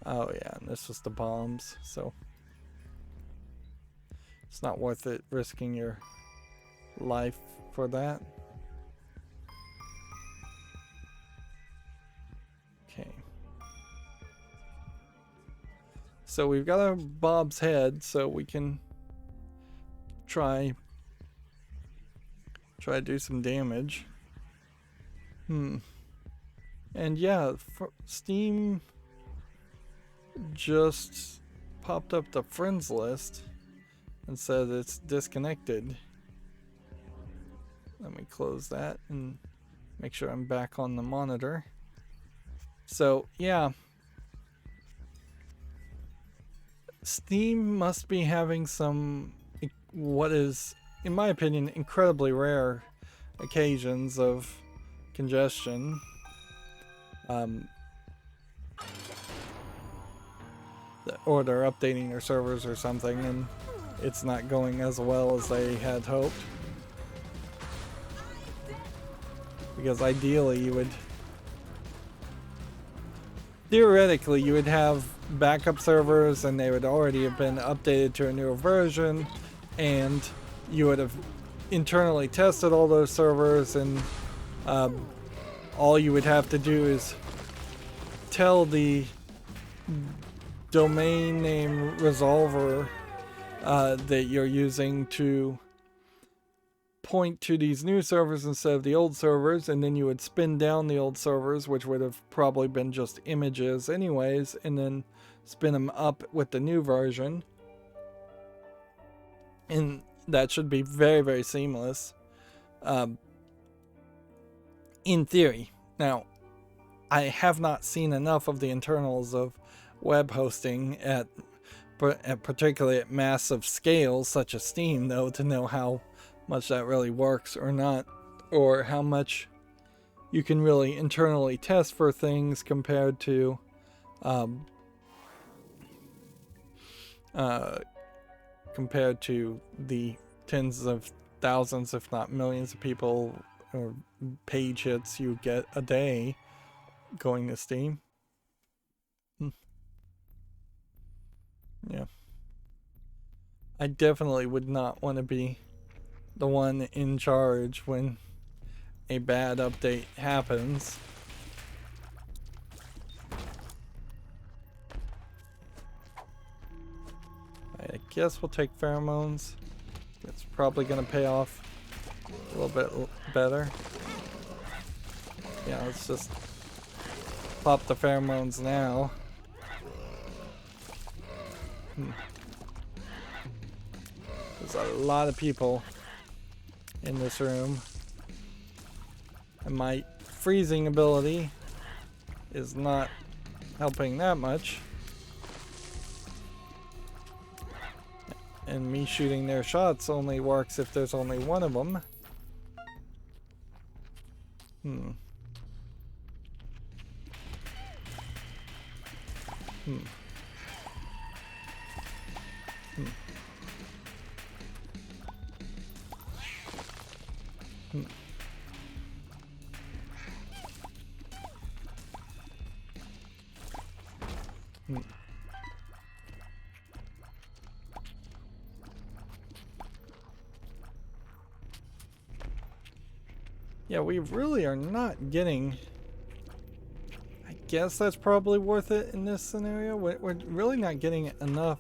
Oh yeah, and this was the bombs, so it's not worth it risking your life for that. Okay. So we've got our Bob's head, so we can try to do some damage. And yeah, Steam just popped up the friends list and said it's disconnected. Let me close that and make sure I'm back on the monitor. So yeah, Steam must be having some, what is, in my opinion, incredibly rare occasions of congestion. Or they're updating their servers or something and it's not going as well as they had hoped. Because ideally you would, theoretically you would have backup servers and they would already have been updated to a newer version, and you would have internally tested all those servers, and all you would have to do is tell the domain name resolver that you're using to point to these new servers instead of the old servers, and then you would spin down the old servers, which would have probably been just images anyways, and then spin them up with the new version. And that should be very, very seamless. In theory. Now, I have not seen enough of the internals of web hosting at particularly at massive scales such as Steam, though, to know how much that really works or not, or how much you can really internally test for things compared to the tens of thousands, if not millions of people or page hits you get a day going to Steam. Yeah. I definitely would not want to be the one in charge when a bad update happens. I guess we'll take pheromones. It's probably going to pay off a little bit better. Yeah, let's just pop the pheromones now. There's a lot of people in this room, and my freezing ability is not helping that much, and me shooting their shots only works if there's only one of them. Yeah, we really are not getting... I guess that's probably worth it in this scenario. We're really not getting enough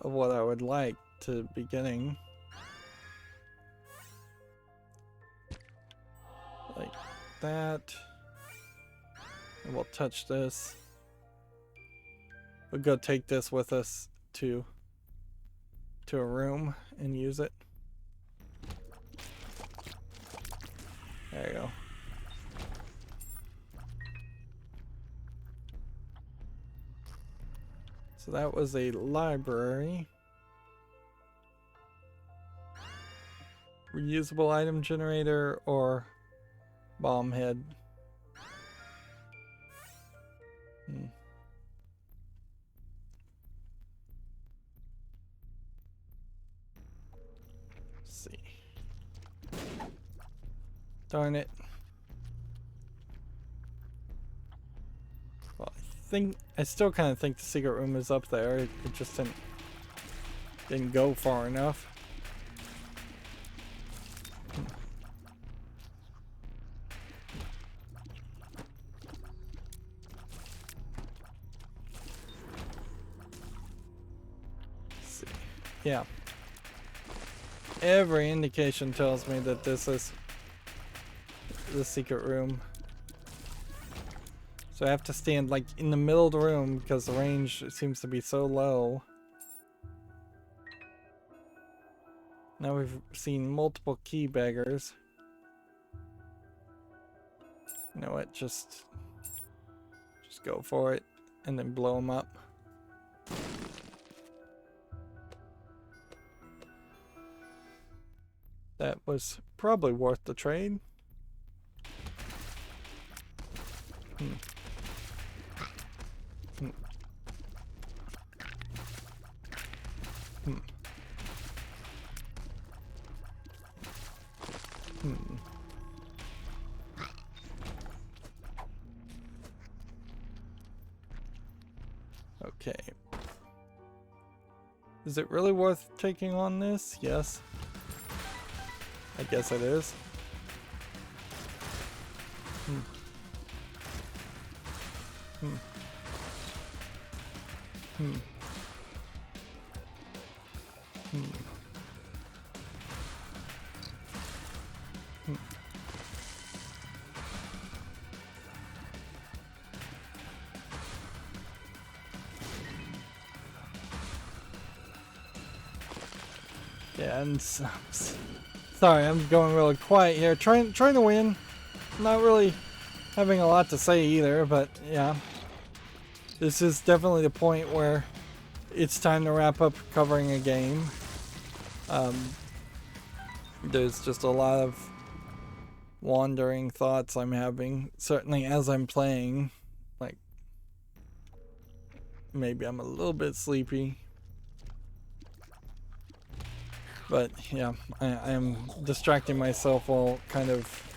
of what I would like to be getting. Like that. And we'll touch this. We'll go take this with us to a room and use it. There you go. So that was a library. Reusable item generator or bomb head. Let's see. Darn it. Well, I still kind of think the secret room is up there. It just didn't go far enough. Let's see. Yeah. Every indication tells me that this is the secret room. So I have to stand like in the middle of the room because the range seems to be so low. Now we've seen multiple key beggars. You know what? Just go for it and then blow them up. That was probably worth the trade. Okay. Is it really worth taking on this? Yes. I guess it is. Hmm. Hmm. Hmm. Hmm. Hmm. Yeah, and sorry, I'm going really quiet here. Trying to win. Not really having a lot to say either, but yeah. This is definitely the point where it's time to wrap up covering a game. There's just a lot of wandering thoughts I'm having, certainly as I'm playing. Like, maybe I'm a little bit sleepy. But yeah, I am distracting myself while kind of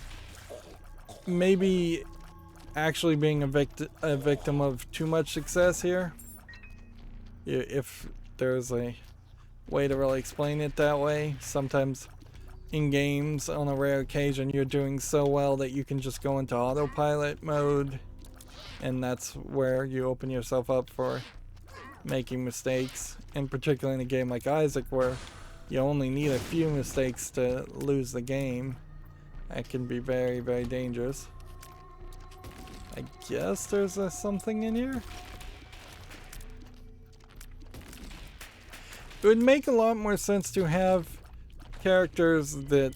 maybe actually being a victim of too much success here. If there's a way to really explain it that way. Sometimes in games, on a rare occasion, you're doing so well that you can just go into autopilot mode, and that's where you open yourself up for making mistakes. And particularly in a game like Isaac, where you only need a few mistakes to lose the game, that can be very, very dangerous. I guess there's something in here? It would make a lot more sense to have characters that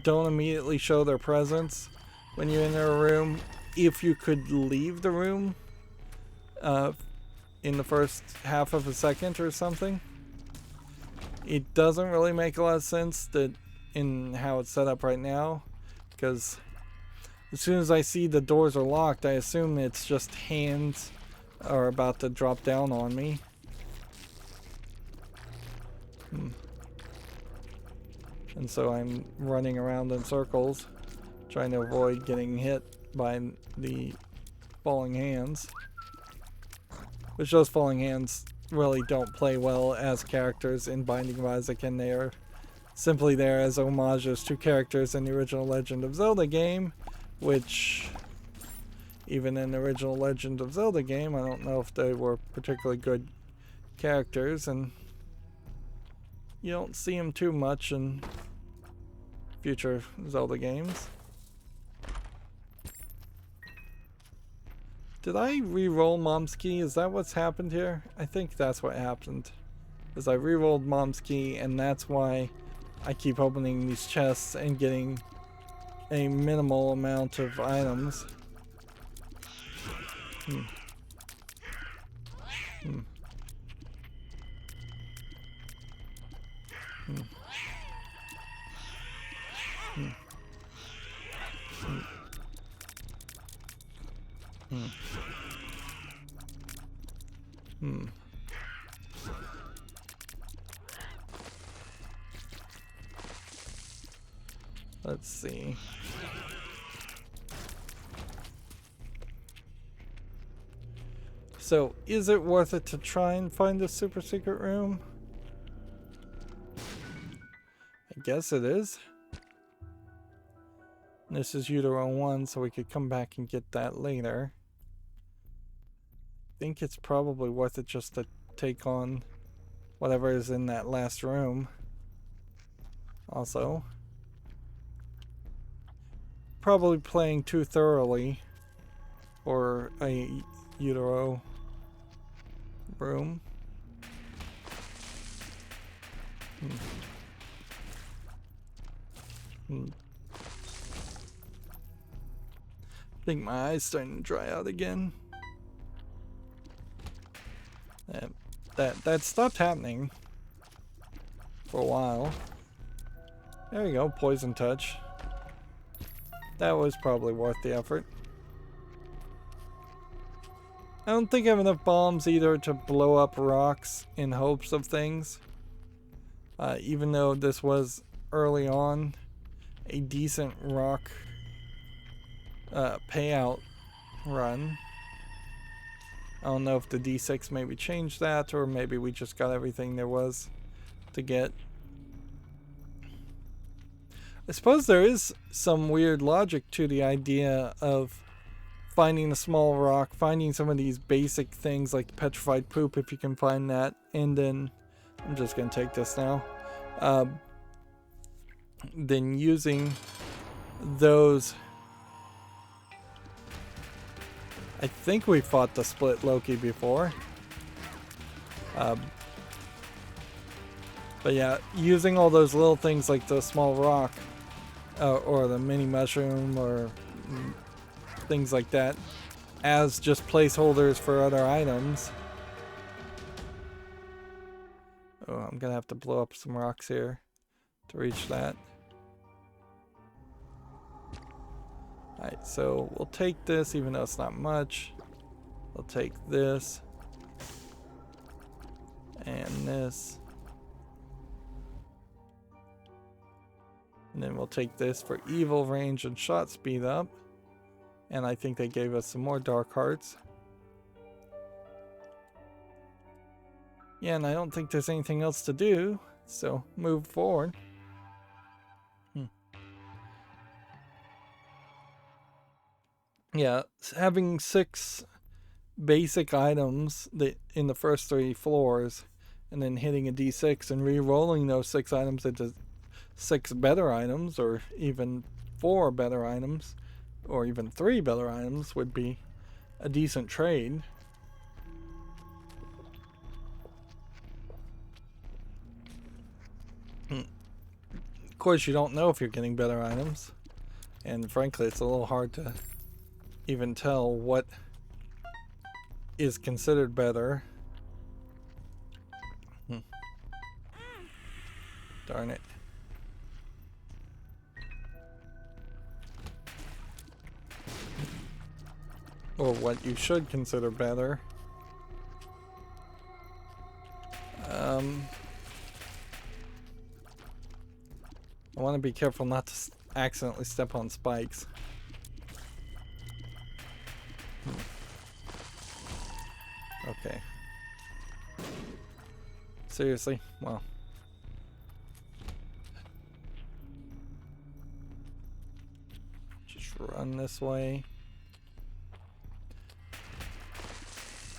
don't immediately show their presence when you enter a room if you could leave the room in the first half of a second or something. It doesn't really make a lot of sense that in how it's set up right now, because as soon as I see the doors are locked, I assume it's just hands are about to drop down on me. And so I'm running around in circles, trying to avoid getting hit by the falling hands. Which those falling hands really don't play well as characters in Binding of Isaac, and they are simply there as homages to characters in the original Legend of Zelda game, which, even in the original Legend of Zelda game, I don't know if they were particularly good characters, and you don't see them too much in future Zelda games. Did I re-roll Mom's Key? Is that what's happened here? I think that's what happened. Is I re-rolled Mom's Key, and that's why I keep opening these chests and getting a minimal amount of items. Hmm. Hmm. Hmm. Hmm. Hmm. Hmm. Let's see. So, is it worth it to try and find a super secret room? I guess it is. This is Utero 1, so we could come back and get that later. I think it's probably worth it just to take on whatever is in that last room. Also, probably playing too thoroughly for a Utero room. Hmm. Hmm. I think my eyes starting to dry out again. That stopped happening for a while. There you go, poison touch. That was probably worth the effort. I don't think I have enough bombs either to blow up rocks in hopes of things. Even though this was early on a decent rock payout run. I don't know if the D6 maybe changed that, or maybe we just got everything there was to get. I suppose there is some weird logic to the idea of finding a small rock, finding some of these basic things like petrified poop if you can find that, and then I'm just going to take this now. Then using those. I think we fought the split Loki before. But yeah, using all those little things like the small rock or the mini mushroom or things like that as just placeholders for other items. Oh, I'm gonna have to blow up some rocks here to reach that. Alright, so we'll take this even though it's not much. We'll take this and this. And then we'll take this for evil range and shot speed up. And I think they gave us some more dark hearts. Yeah, and I don't think there's anything else to do. So move forward. Yeah, having 6 basic items that in the first 3 floors, and then hitting a D6 and re-rolling those 6 items into 6 better items, or even 4 better items, or even 3 better items would be a decent trade. Of course, you don't know if you're getting better items, and frankly, it's a little hard to even tell what is considered better. Darn it. Or what you should consider better. I want to be careful not to accidentally step on spikes. Okay. Seriously? Well. Just run this way.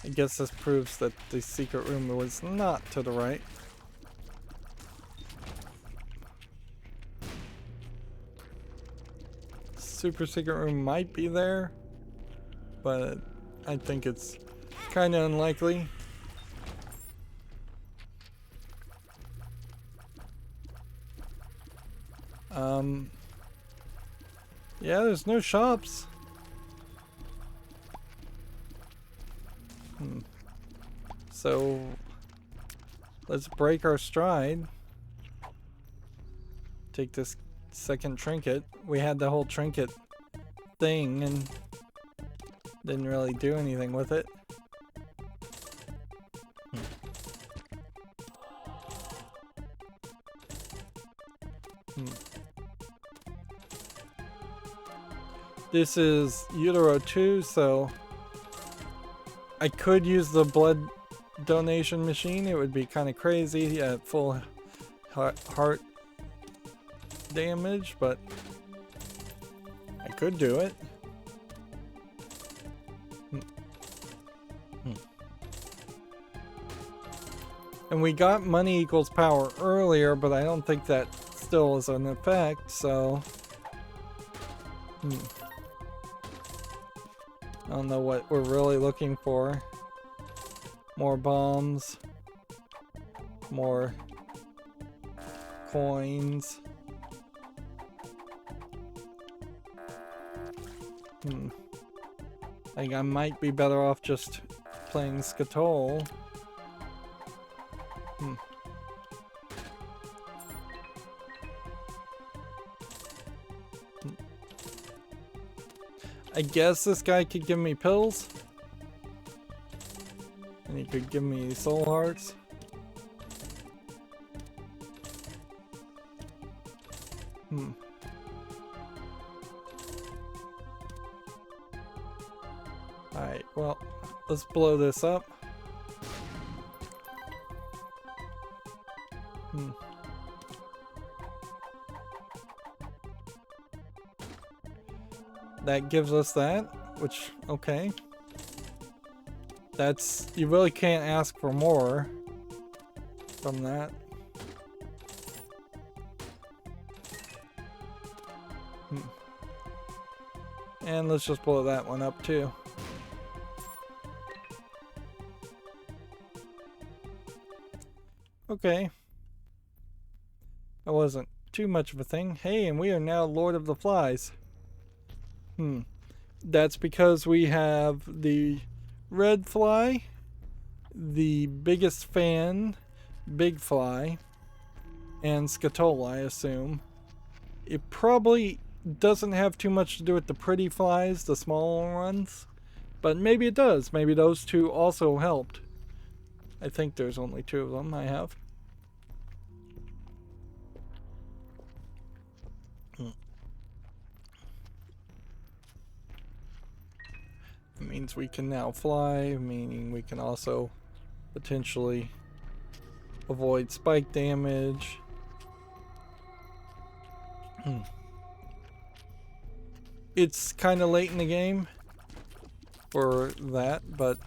I guess this proves that the secret room was not to the right. Super secret room might be there, but I think it's kind of unlikely. Yeah, there's no shops. So let's break our stride. Take this second trinket. We had the whole trinket thing and didn't really do anything with it. This is Utero 2, so I could use the blood donation machine. It would be kind of crazy at full heart damage, but I could do it. And we got money equals power earlier, but I don't think that still is an effect, so I don't know what we're really looking for. More bombs. More coins. I think I might be better off just playing Skatol. I guess this guy could give me pills. And he could give me soul hearts. Alright, well, let's blow this up. That gives us that, which, okay. That's, you really can't ask for more from that. And let's just blow that one up too. Okay. That wasn't too much of a thing. Hey, and we are now Lord of the Flies. That's because we have the red fly, the biggest fan, big fly, and Scatola, I assume. It probably doesn't have too much to do with the pretty flies, the smaller ones, but maybe it does. Maybe those two also helped. I think there's only two of them I have. It means we can now fly, meaning we can also potentially avoid spike damage. It's kind of late in the game for that, but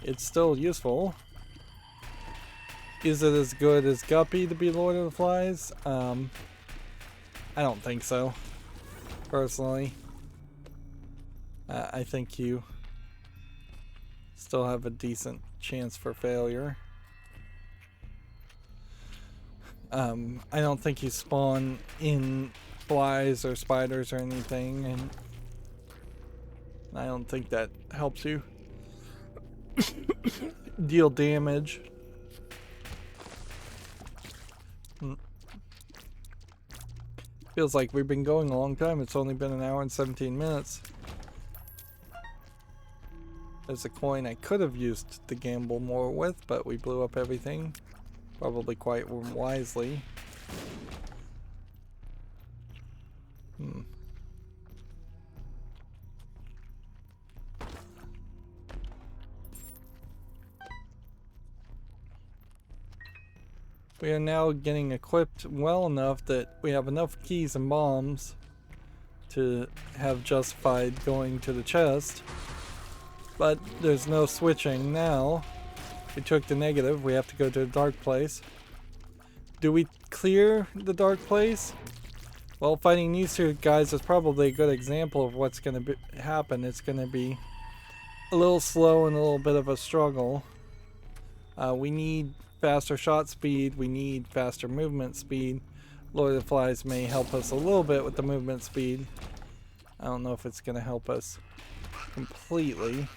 it's still useful. Is it as good as Guppy to be Lord of the Flies? I don't think so, personally. I think you still have a decent chance for failure. I don't think you spawn in flies or spiders or anything, and I don't think that helps you deal damage. Feels like we've been going a long time. It's only been an hour and 17 minutes. There's a coin I could have used to gamble more with, but we blew up everything. Probably quite wisely. We are now getting equipped well enough that we have enough keys and bombs to have justified going to the chest. But there's no switching now. We took the negative. We have to go to the dark place. Do we clear the dark place? Well, fighting these two guys is probably a good example of what's going to happen. It's going to be a little slow and a little bit of a struggle. We need faster shot speed. We need faster movement speed. Lord of the Flies may help us a little bit with the movement speed. I don't know if it's going to help us completely.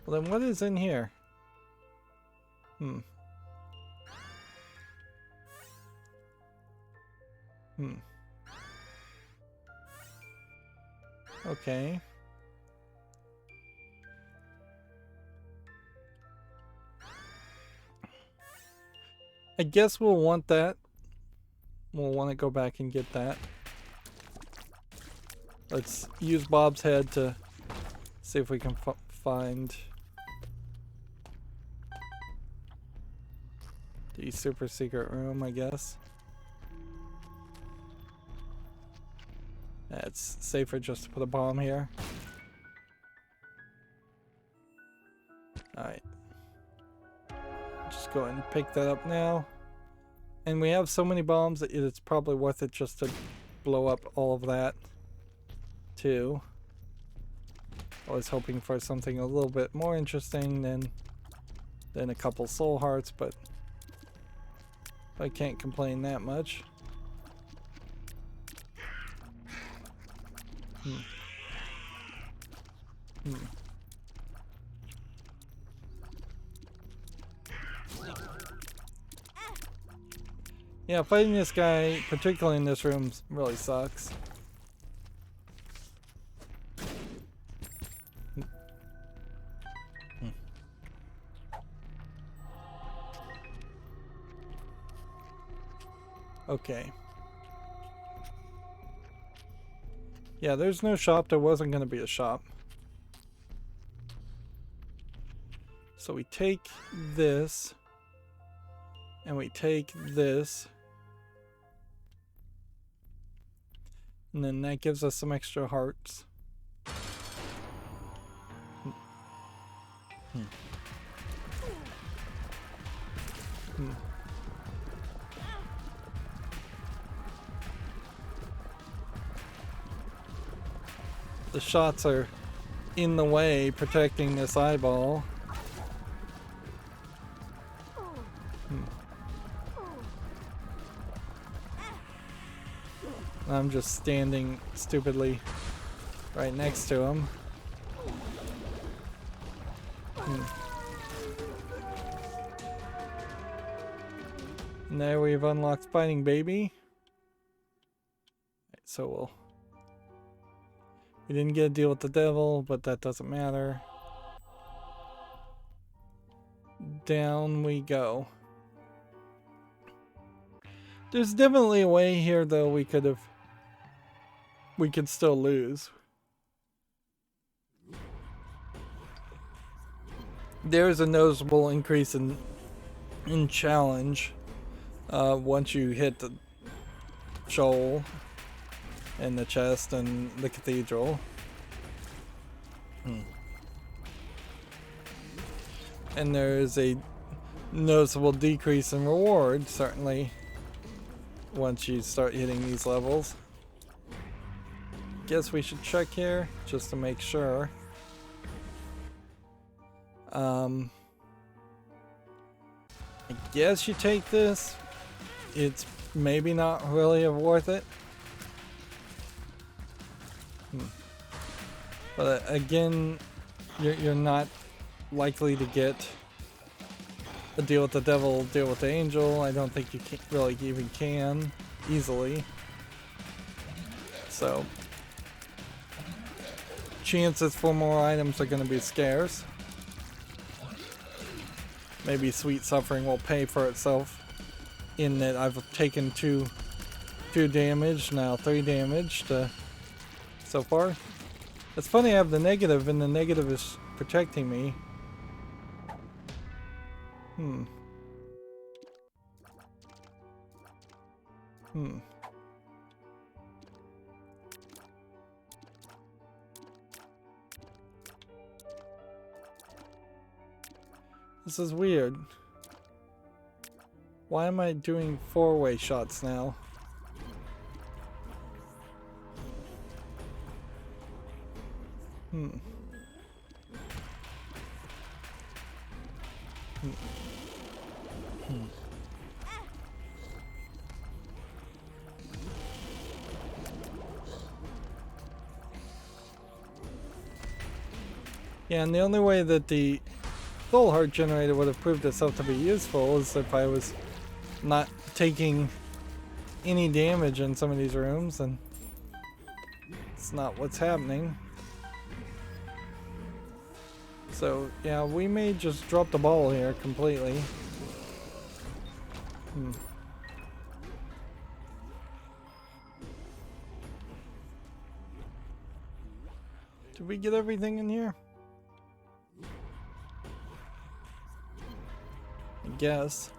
Well, then what is in here? Okay. I guess we'll want that. We'll want to go back and get that. Let's use Bob's head to see if we can find the super secret room, I guess. It's safer just to put a bomb here. Alright. Just go ahead and pick that up now. And we have so many bombs that it's probably worth it just to blow up all of that too. I was hoping for something a little bit more interesting than a couple soul hearts, but I can't complain that much. Yeah, fighting this guy, particularly in this room, really sucks. Okay. Yeah, there's no shop. There wasn't going to be a shop. So we take this. And we take this. And then that gives us some extra hearts. The shots are in the way, protecting this eyeball. I'm just standing stupidly right next to him. And there we've unlocked Fighting Baby. So we didn't get a deal with the devil, but that doesn't matter. Down we go. There's definitely a way here, though, we could still lose. There's a noticeable increase in challenge once you hit the shoal and the chest and the cathedral. And there's a noticeable decrease in reward, certainly, once you start hitting these levels. Guess we should check here just to make sure. I guess you take this. It's maybe not really worth it. But again, you're not likely to get a deal with the devil, deal with the angel. I don't think you can really even can easily. So chances for more items are going to be scarce. Maybe Sweet Suffering will pay for itself in that I've taken two damage, now 3 damage so far. It's funny, I have the negative, and the negative is protecting me. This is weird. Why am I doing 4-way shots now? Yeah, and the only way that the full heart generator would have proved itself to be useful is if I was not taking any damage in some of these rooms, and it's not what's happening. So yeah, we may just drop the ball here completely. Did we get everything in here? I guess.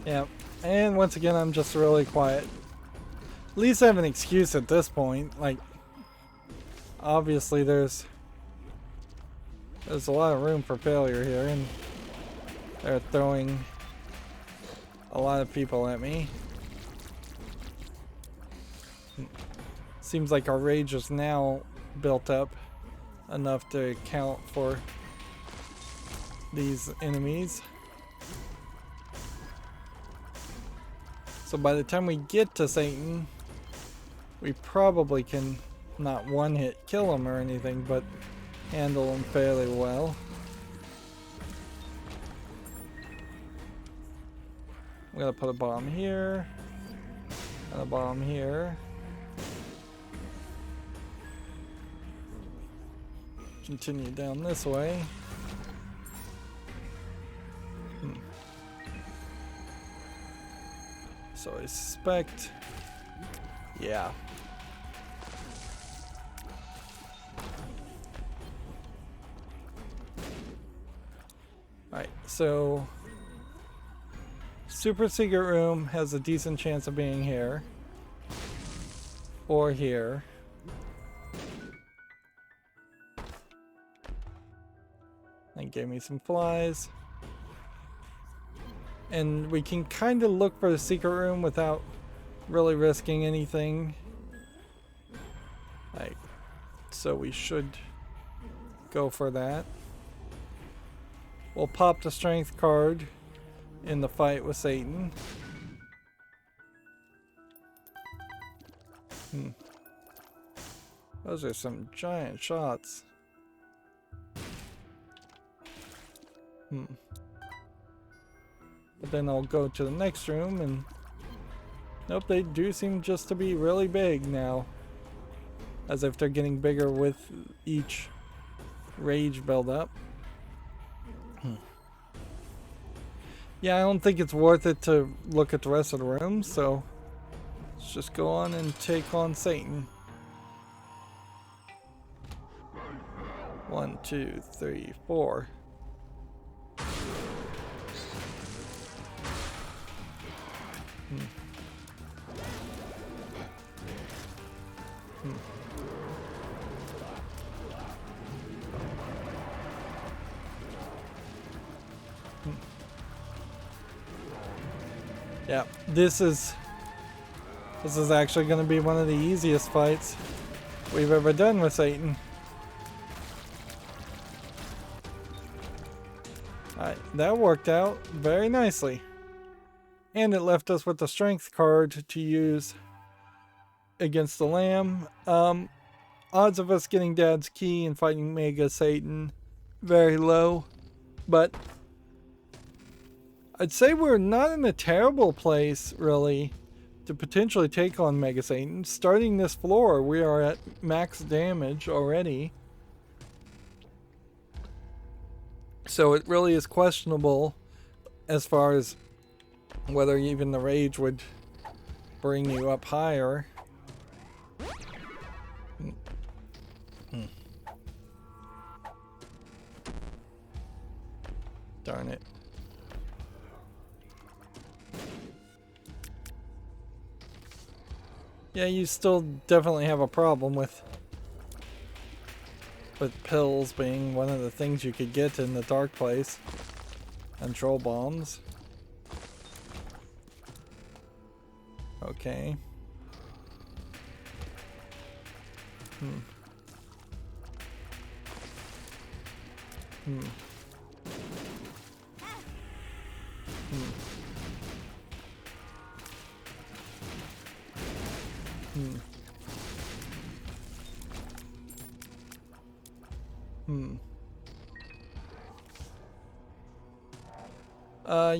Yeah, and once again, I'm just really quiet. At least I have an excuse at this point. Like, obviously there's a lot of room for failure here, and they're throwing a lot of people at me. Seems like our rage is now built up enough to account for these enemies. So by the time we get to Satan, we probably can not one-hit kill him or anything, but handle him fairly well. I'm gonna put a bomb here, and a bomb here. Continue down this way. So I suspect, yeah. Alright, so super secret room has a decent chance of being here or here. That gave me some flies. And we can kind of look for the secret room without really risking anything. Like, so we should go for that. We'll pop the strength card in the fight with Satan. Those are some giant shots. But then I'll go to the next room and nope, they do seem just to be really big now. As if they're getting bigger with each rage build-up. Yeah, I don't think it's worth it to look at the rest of the room, so let's just go on and take on Satan. 1, 2, 3, 4. Yeah, this is actually going to be one of the easiest fights we've ever done with Satan. Alright, that worked out very nicely. And it left us with the strength card to use against the lamb. Odds of us getting Dad's key and fighting Mega Satan, very low. But I'd say we're not in a terrible place, really, to potentially take on Mega Satan. Starting this floor, we are at max damage already. So it really is questionable as far as whether even the rage would bring you up higher. Darn it. Yeah, you still definitely have a problem with pills being one of the things you could get in the dark place. And troll bombs. Okay.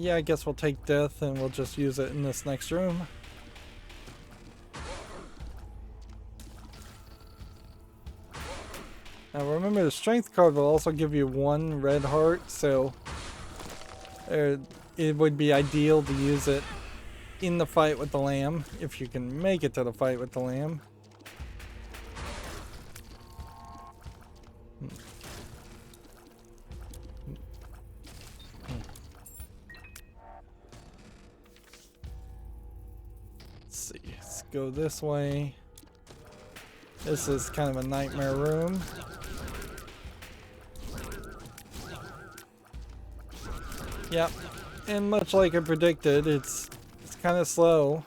Yeah, I guess we'll take death and we'll just use it in this next room. Now remember, the strength card will also give you 1 red heart, so it would be ideal to use it in the fight with the lamb, if you can make it to the fight with the lamb. Let's see, let's go this way. This is kind of a nightmare room. Yep, and much like I predicted, it's kind of slow.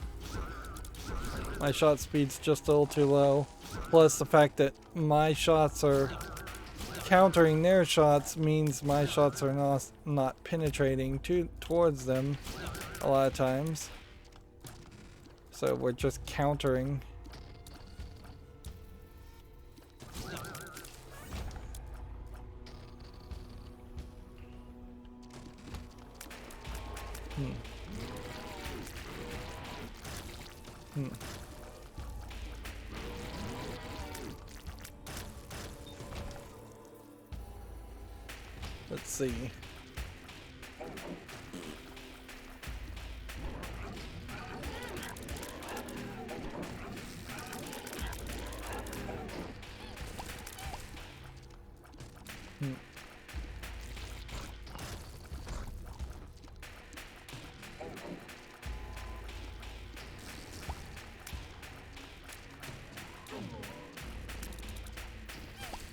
My shot speed's just a little too low. Plus the fact that my shots are countering their shots means my shots are not penetrating towards them a lot of times. So we're just countering. Let's see.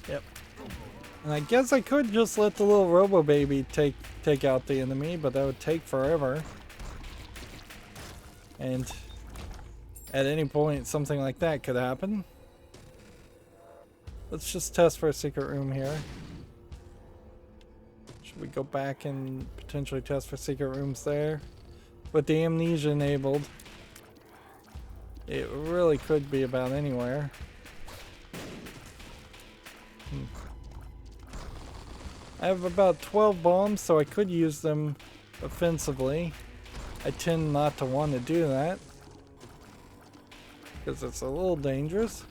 Yep. And I guess I could just let the little robo baby take out the enemy, but that would take forever. And at any point something like that could happen. Let's just test for a secret room here. Should we go back and potentially test for secret rooms there? With the amnesia enabled, it really could be about anywhere. I have about 12 bombs, so I could use them offensively. I tend not to want to do that because it's a little dangerous.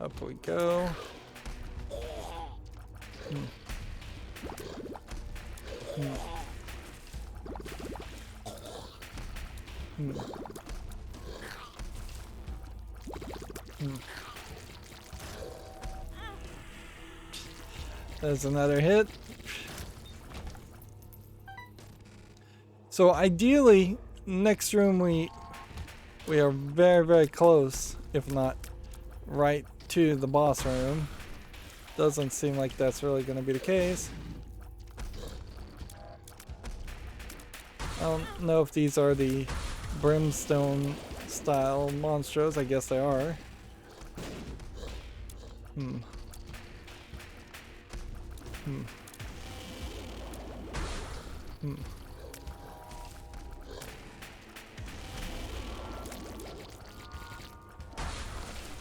Up we go. There's another hit. So ideally, next room we are very, very close, if not right to the boss room. Doesn't seem like that's really going to be the case. I don't know if these are the brimstone style monsters. I guess they are.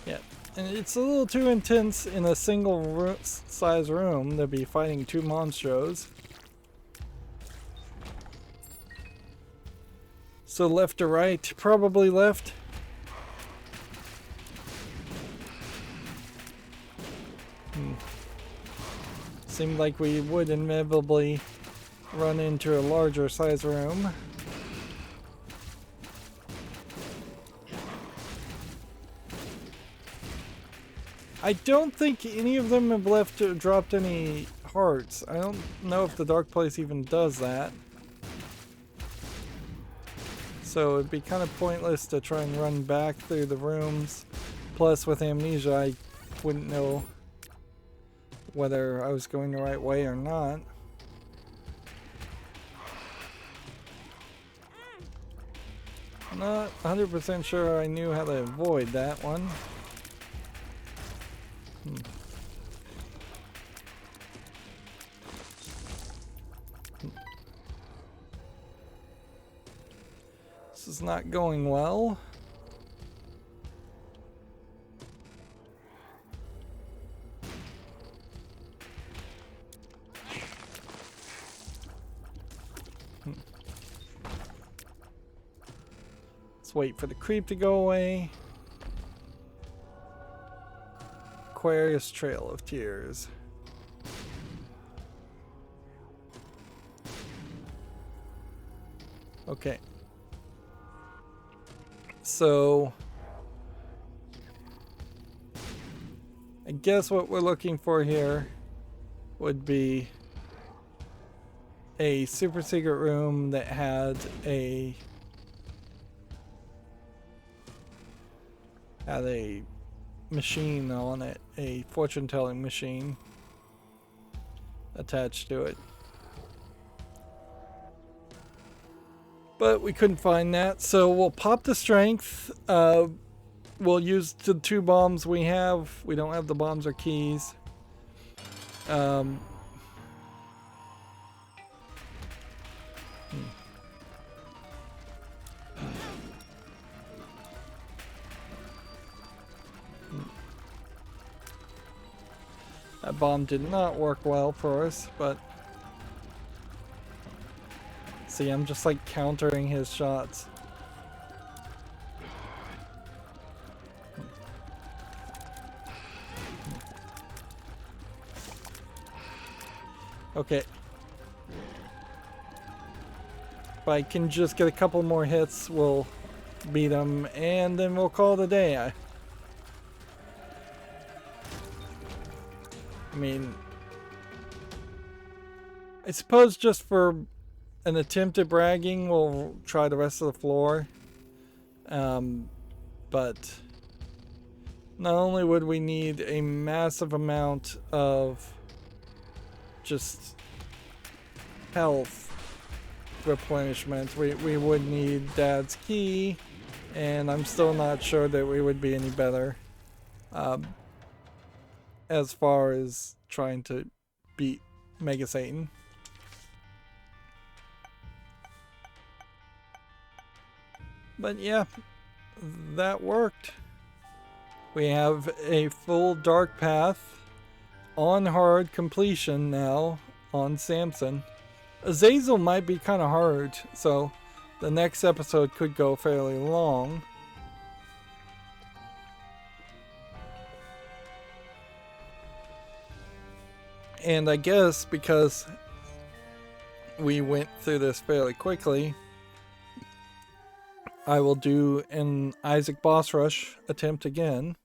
Yeah, and it's a little too intense in a single size room to be fighting two monstros. So left or right? Probably left. Seemed like we would inevitably run into a larger size room. I don't think any of them have dropped any hearts. I don't know if the Dark Place even does that. So it'd be kind of pointless to try and run back through the rooms. Plus with amnesia, I wouldn't know whether I was going the right way or not. I'm not 100% sure I knew how to avoid that one. This is not going well. Let's wait for the creep to go away. Aquarius Trail of Tears. Okay. So I guess what we're looking for here would be a super secret room that had a machine on it, a fortune telling machine attached to it. But we couldn't find that, so we'll pop the strength. we'll use the 2 bombs we have. We don't have the bombs or keys. That bomb did not work well for us, but see, I'm just like countering his shots. Okay. If I can just get a couple more hits, we'll beat him, and then we'll call it a day. I mean, I suppose just for an attempt at bragging, we'll try the rest of the floor. But not only would we need a massive amount of just health replenishment, we would need Dad's key, and I'm still not sure that we would be any better as far as trying to beat Mega Satan. But yeah, that worked. We have a full dark path on hard completion now on Samson. Azazel might be kind of hard, so the next episode could go fairly long. And I guess because we went through this fairly quickly, I will do an Isaac boss rush attempt again.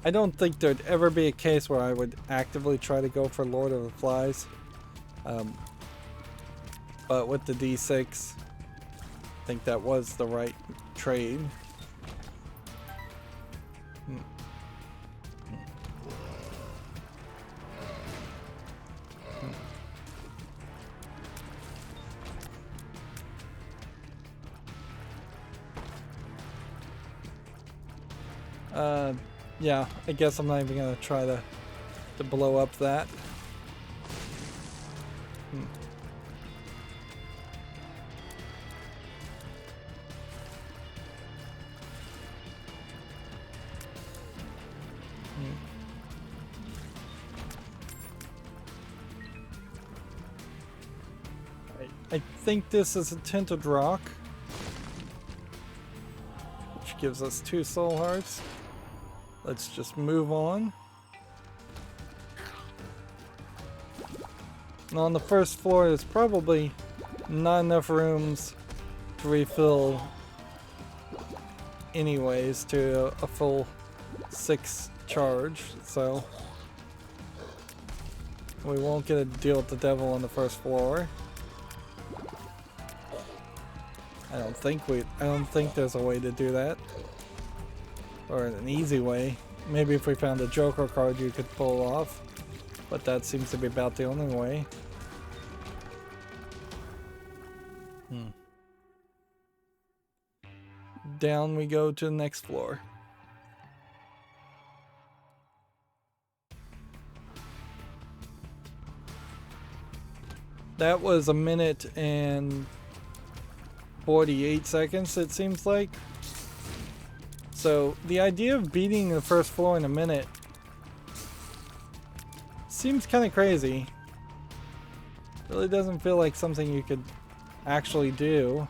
I don't think there'd ever be a case where I would actively try to go for Lord of the Flies. But with the D6, I think that was the right trade. Yeah, I guess I'm not even gonna try to blow up that. I think this is a tinted rock, which gives us 2 soul hearts. Let's just move on. And on the first floor, there's probably not enough rooms to refill anyways to a full 6 charge, so we won't get to deal with the devil on the first floor. I don't think there's a way to do that. Or an easy way. Maybe if we found a Joker card you could pull off. But that seems to be about the only way. Down we go to the next floor. That was 1 minute and 48 seconds, it seems like. So the idea of beating the first floor in 1 minute seems kind of crazy. Really doesn't feel like something you could actually do.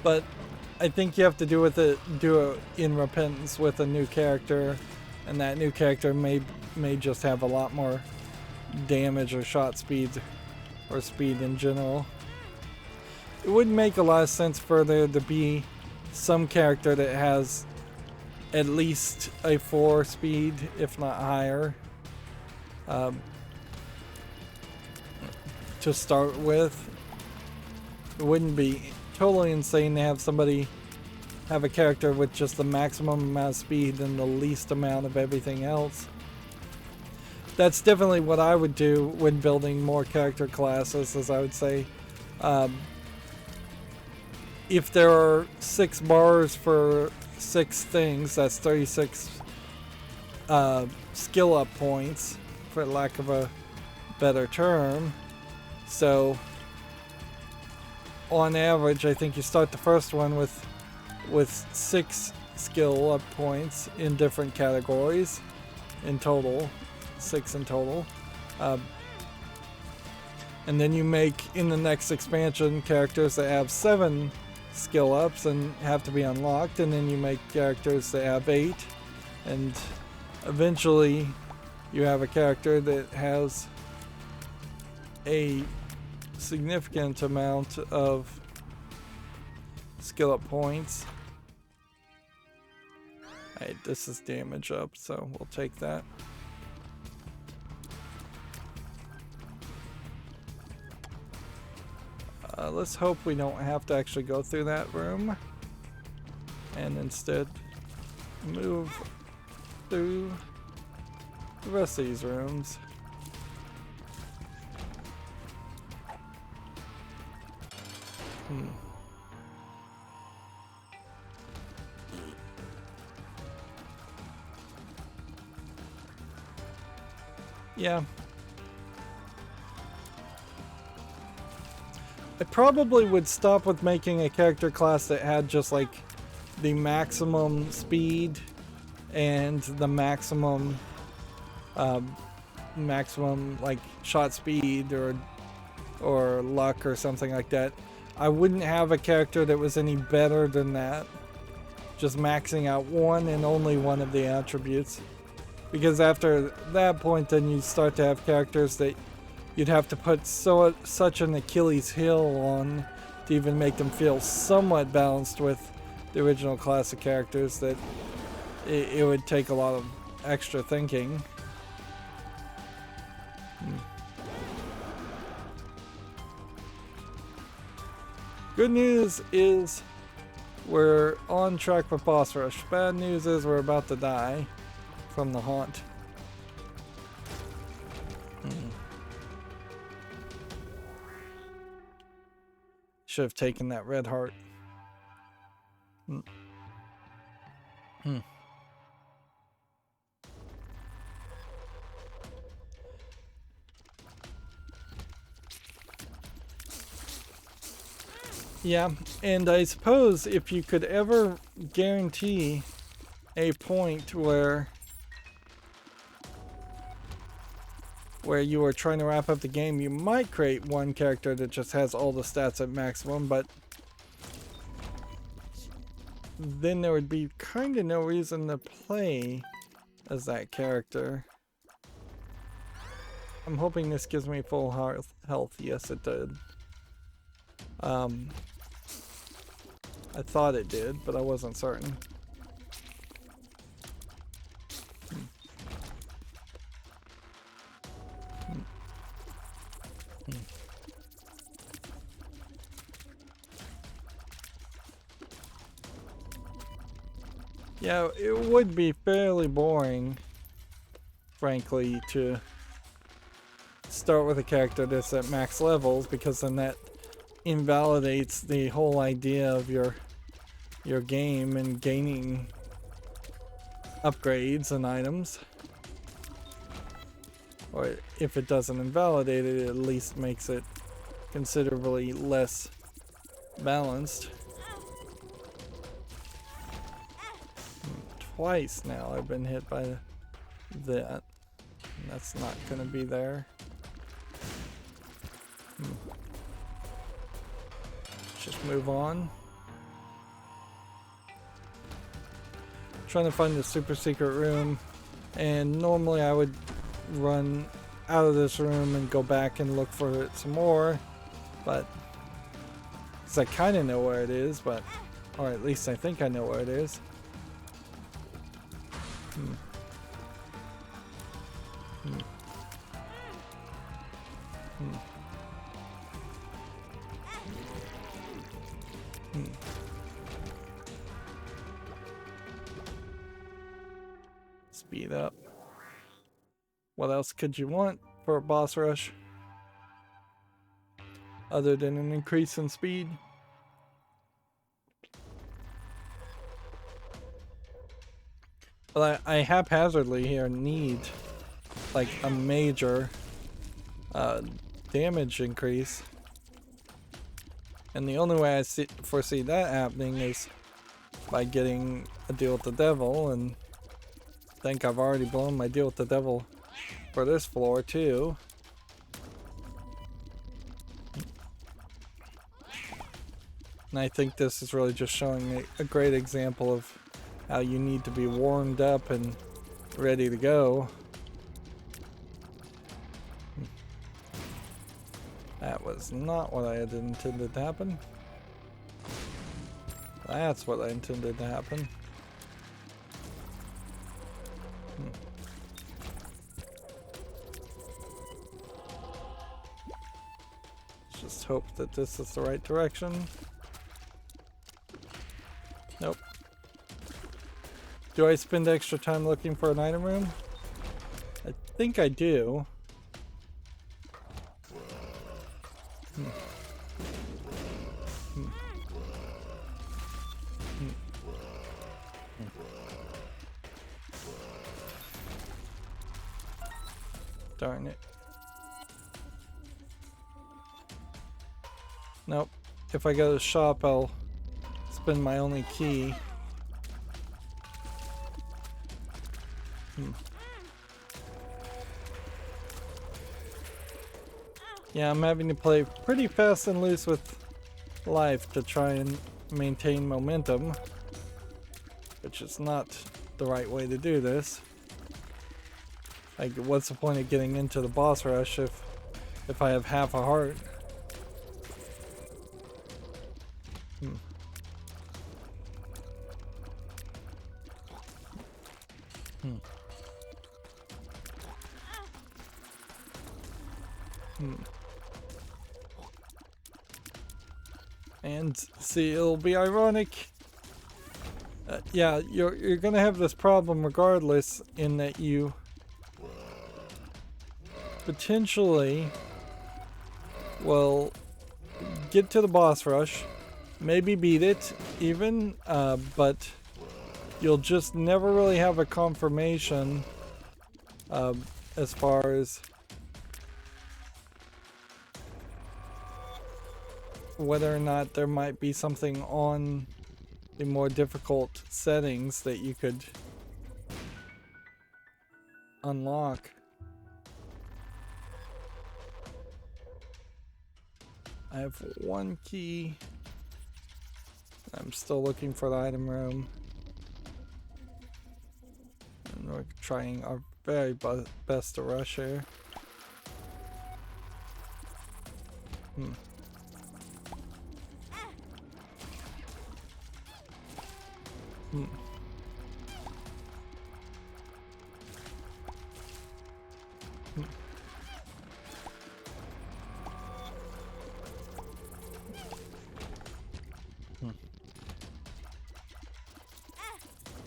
But I think you have to do it in Repentance with a new character, and that new character may just have a lot more damage or shot speed or speed in general. It wouldn't make a lot of sense for there to be some character that has at least a 4 speed, if not higher, to start with. It wouldn't be totally insane to have somebody have a character with just the maximum amount of speed and the least amount of everything else. That's definitely what I would do when building more character classes, as I would say. If there are 6 bars for 6 things, that's 36 skill up points, for lack of a better term. So on average, I think you start the first one with 6 skill up points in different categories in total, 6 in total. And then you make, in the next expansion, characters that have 7 skill ups and have to be unlocked, and then you make characters that have 8, and eventually you have a character that has a significant amount of skill up points. Alright, this is damage up, so we'll take that. Let's hope we don't have to actually go through that room, and instead move through the rest of these rooms. Yeah. I probably would stop with making a character class that had just like the maximum speed and the maximum like shot speed or luck or something like that. I wouldn't have a character that was any better than that, just maxing out one and only one of the attributes, because after that point then you start to have characters that you'd have to put such an Achilles heel on to even make them feel somewhat balanced with the original class of characters that it would take a lot of extra thinking. Good news is we're on track for boss rush. Bad news is we're about to die from the haunt. Should have taken that red heart. Yeah, and I suppose if you could ever guarantee a point where you were trying to wrap up the game, you might create one character that just has all the stats at maximum, but then there would be kind of no reason to play as that character. I'm hoping this gives me full health. Yes, it did. I thought it did, but I wasn't certain. Yeah, it would be fairly boring, frankly, to start with a character that's at max levels, because then that invalidates the whole idea of your game and gaining upgrades and items. Or if it doesn't invalidate it, it at least makes it considerably less balanced. Twice now I've been hit by that. And that's not gonna be there. Just move on. Trying to find the super secret room, and normally I would run out of this room and go back and look for it some more, but because I kind of know where it is, but or at least I think I know where it is. speed up. What else could you want for a boss rush? Other than an increase in speed? But I haphazardly here need like a major damage increase. And the only way I foresee that happening is by getting a deal with the devil, and I think I've already blown my deal with the devil for this floor too. And I think this is really just showing a great example of how you need to be warmed up and ready to go. That was not what I had intended to happen. That's what I intended to happen. Let's just hope that this is the right direction. Nope. Do I spend extra time looking for an item room? I think I do. Darn it. Nope. If I go to the shop, I'll spend my only key. Yeah, I'm having to play pretty fast and loose with life to try and maintain momentum, which is not the right way to do this. Like, what's the point of getting into the boss rush if I have half a heart? And see, it'll be ironic. Yeah, you're gonna have this problem regardless, in that you potentially will get to the boss rush, maybe beat it even, but you'll just never really have a confirmation as far as whether or not there might be something on the more difficult settings that you could unlock. I have one key. I'm still looking for the item room. And we're trying our very best to rush here.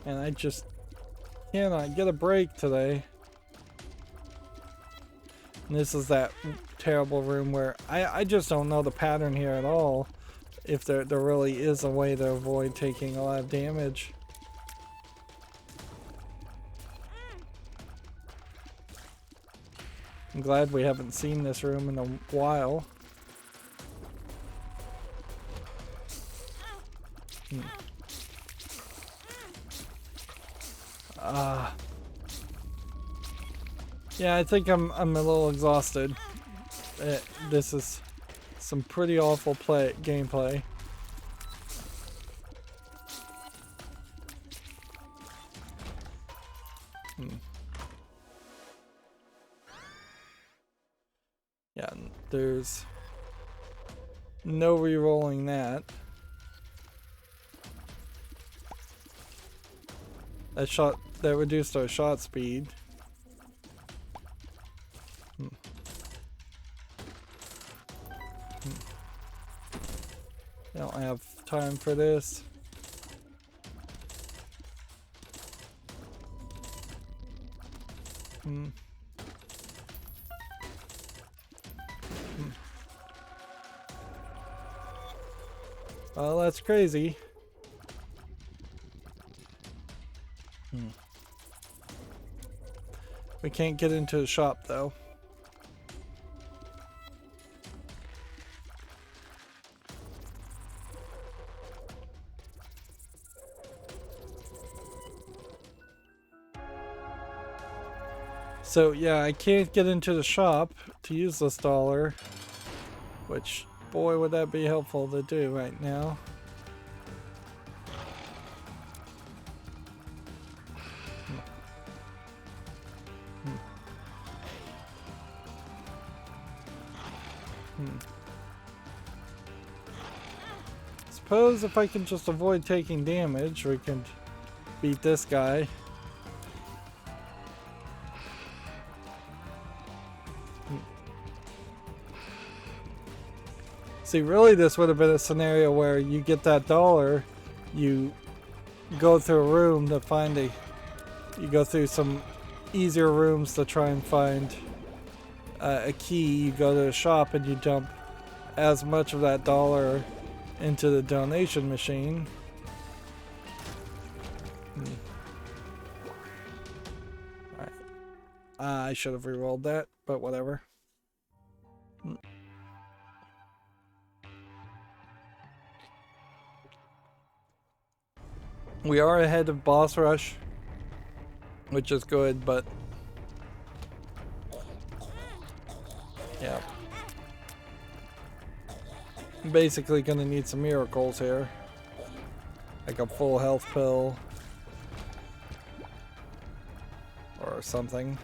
And I just cannot get a break today. And this is that terrible room where I just don't know the pattern here at all. If there really is a way to avoid taking a lot of damage. I'm glad we haven't seen this room in a while. Yeah, I think I'm a little exhausted. This is some pretty awful gameplay. Yeah, there's no re-rolling that. That reduced our shot speed. I don't have time for this. Hmm. Well, that's crazy. We can't get into the shop though. So yeah, I can't get into the shop to use this dollar, which boy would that be helpful to do right now. Suppose if I can just avoid taking damage, we can beat this guy. See, really this would have been a scenario where you get that dollar, you go through a room to find you go through some easier rooms to try and find a key, you go to the shop and you dump as much of that dollar into the donation machine. Alright. I should have rerolled that, but whatever. We are ahead of boss rush, which is good, but yeah. I'm basically gonna need some miracles here. Like a full health pill. Or something.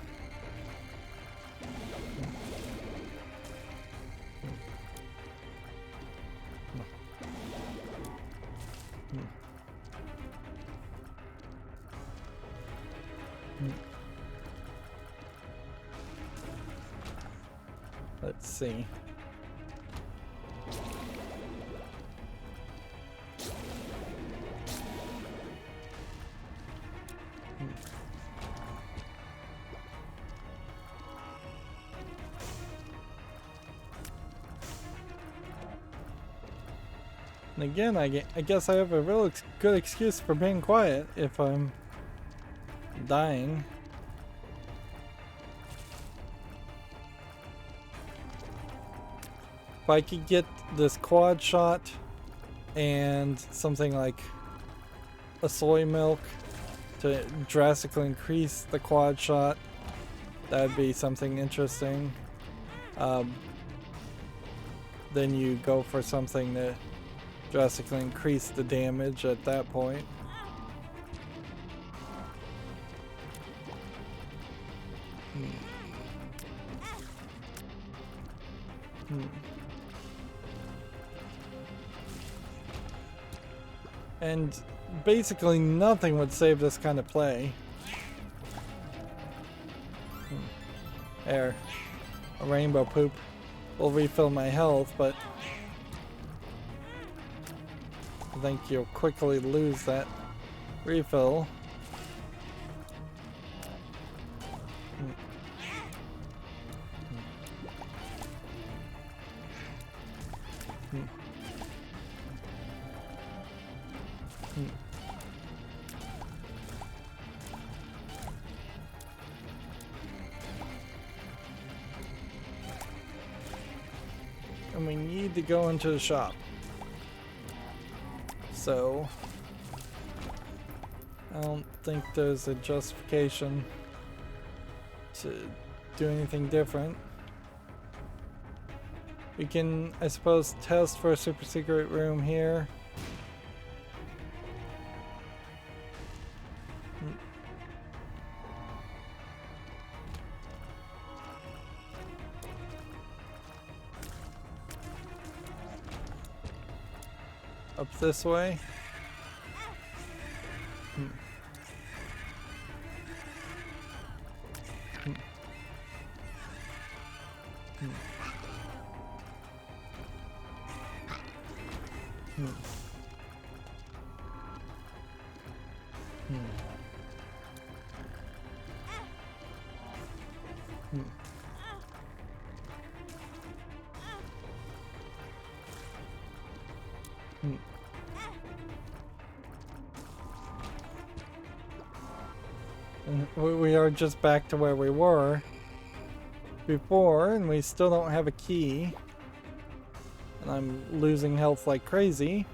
Let's see. And again, I guess I have a real good excuse for being quiet if I'm dying. If I could get this quad shot and something like a soy milk to drastically increase the quad shot, that'd be something interesting. Then you go for something to drastically increase the damage at that point. And basically nothing would save this kind of play. There. A rainbow poop will refill my health, but I think you'll quickly lose that refill. And we need to go into the shop. So I don't think there's a justification to do anything different. We can, I suppose, test for a super secret room here. Up this way. Hmm. Hmm. And we are just back to where we were before, and we still don't have a key. And I'm losing health like crazy.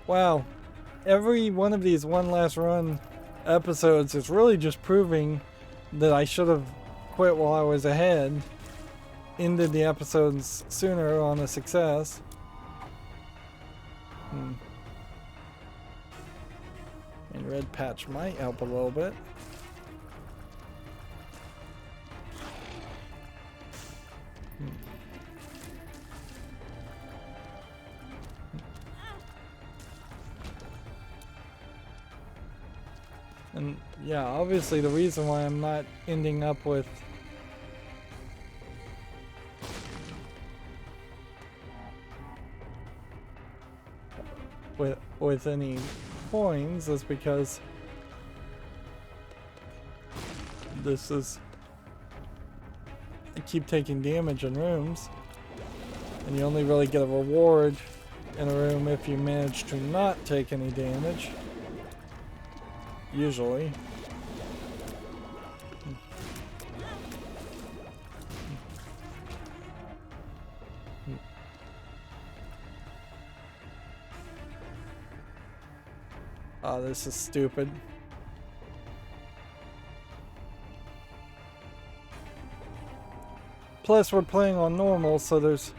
Wow. Every one of these one last run episodes is really just proving that I should have quit while I was ahead. Ended the episodes sooner on a success. And red patch might help a little bit. And yeah, obviously the reason why I'm not ending up with any coins is because this is, I keep taking damage in rooms, and you only really get a reward in a room if you manage to not take any damage. Usually. Oh, this is stupid. Plus, we're playing on normal, so there's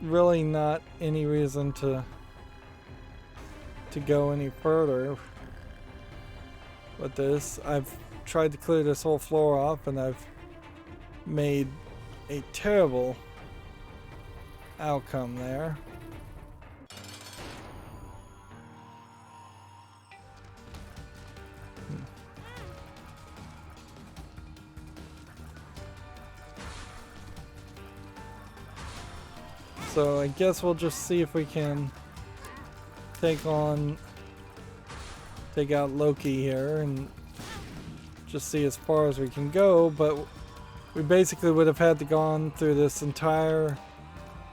really not any reason to go any further with this. I've tried to clear this whole floor off, and I've made a terrible outcome there. So I guess we'll just see if we can take out Loki here and just see as far as we can go, but we basically would have had to gone through this entire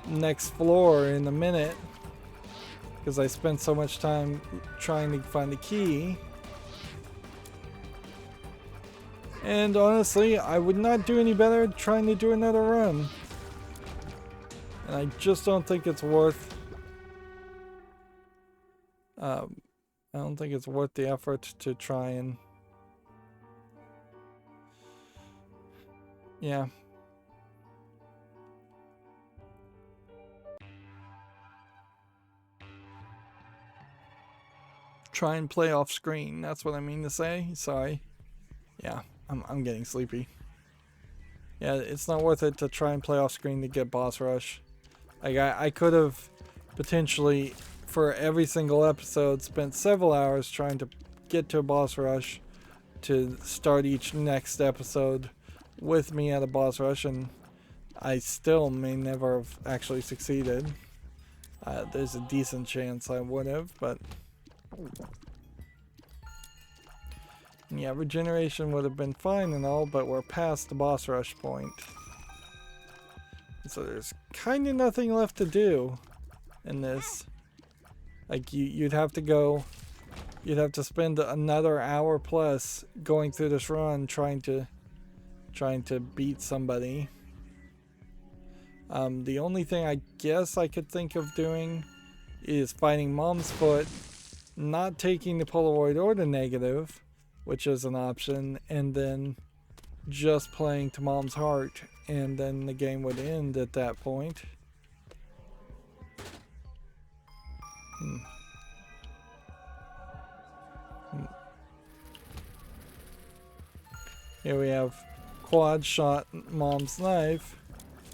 next floor in a minute because I spent so much time trying to find the key. And honestly, I would not do any better trying to do another run. And I just don't think it's worth I don't think it's worth the effort to try and yeah. Try and play off screen, that's what I mean to say. Sorry. Yeah, I'm getting sleepy. Yeah, it's not worth it to try and play off screen to get boss rush. Like I could have potentially, for every single episode, spent several hours trying to get to a boss rush to start each next episode with me at a boss rush, and I still may never have actually succeeded. There's a decent chance I would have, but yeah, regeneration would have been fine and all, but we're past the boss rush point. So there's kind of nothing left to do in this. Like you'd have to spend another hour plus going through this run trying to beat somebody. The only thing I guess I could think of doing is fighting Mom's Foot, not taking the Polaroid or the negative, which is an option, and then just playing to Mom's Heart, and then the game would end at that point. Here we have quad shot Mom's knife,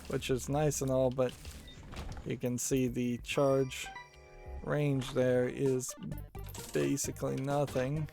which is nice and all, but you can see the charge range there is basically nothing.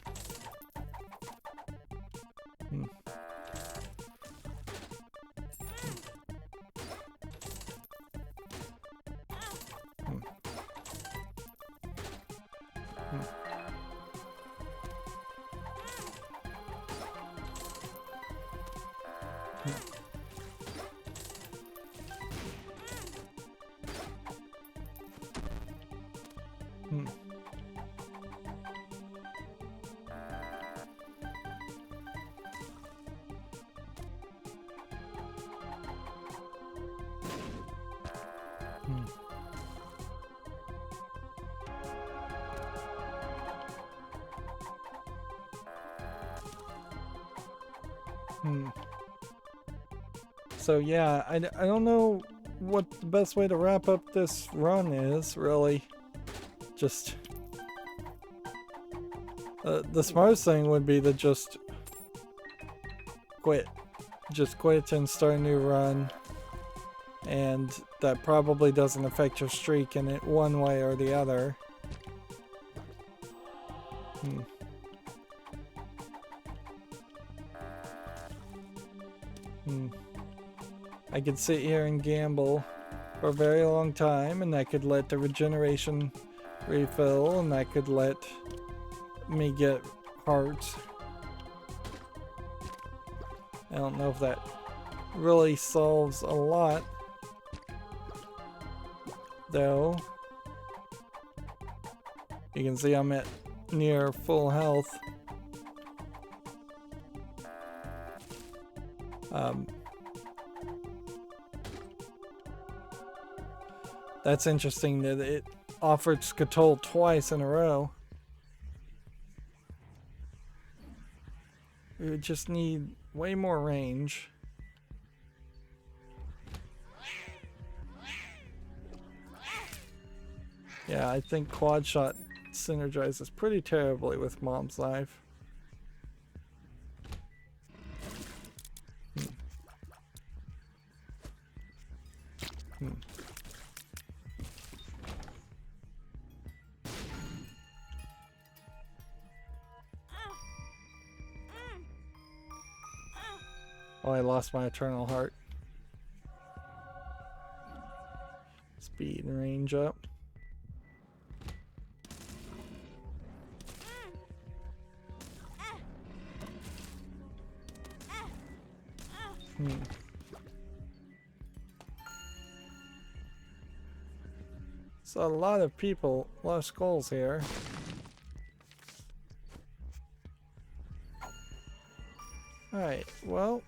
Hmm. So yeah, I don't know what the best way to wrap up this run is, really. Just... the smartest thing would be to just quit. Just quit and start a new run. And that probably doesn't affect your streak in it one way or the other. I could sit here and gamble for a very long time, and that could let the regeneration refill, and that could let me get hearts. I don't know if that really solves a lot, though. You can see I'm at near full health. That's interesting that it offered Skatol twice in a row. We would just need way more range. Yeah, I think quad shot synergizes pretty terribly with Mom's Life. Oh, I lost my Eternal Heart. Speed and range up. So a lot of people, a lot of skulls here. Alright, well.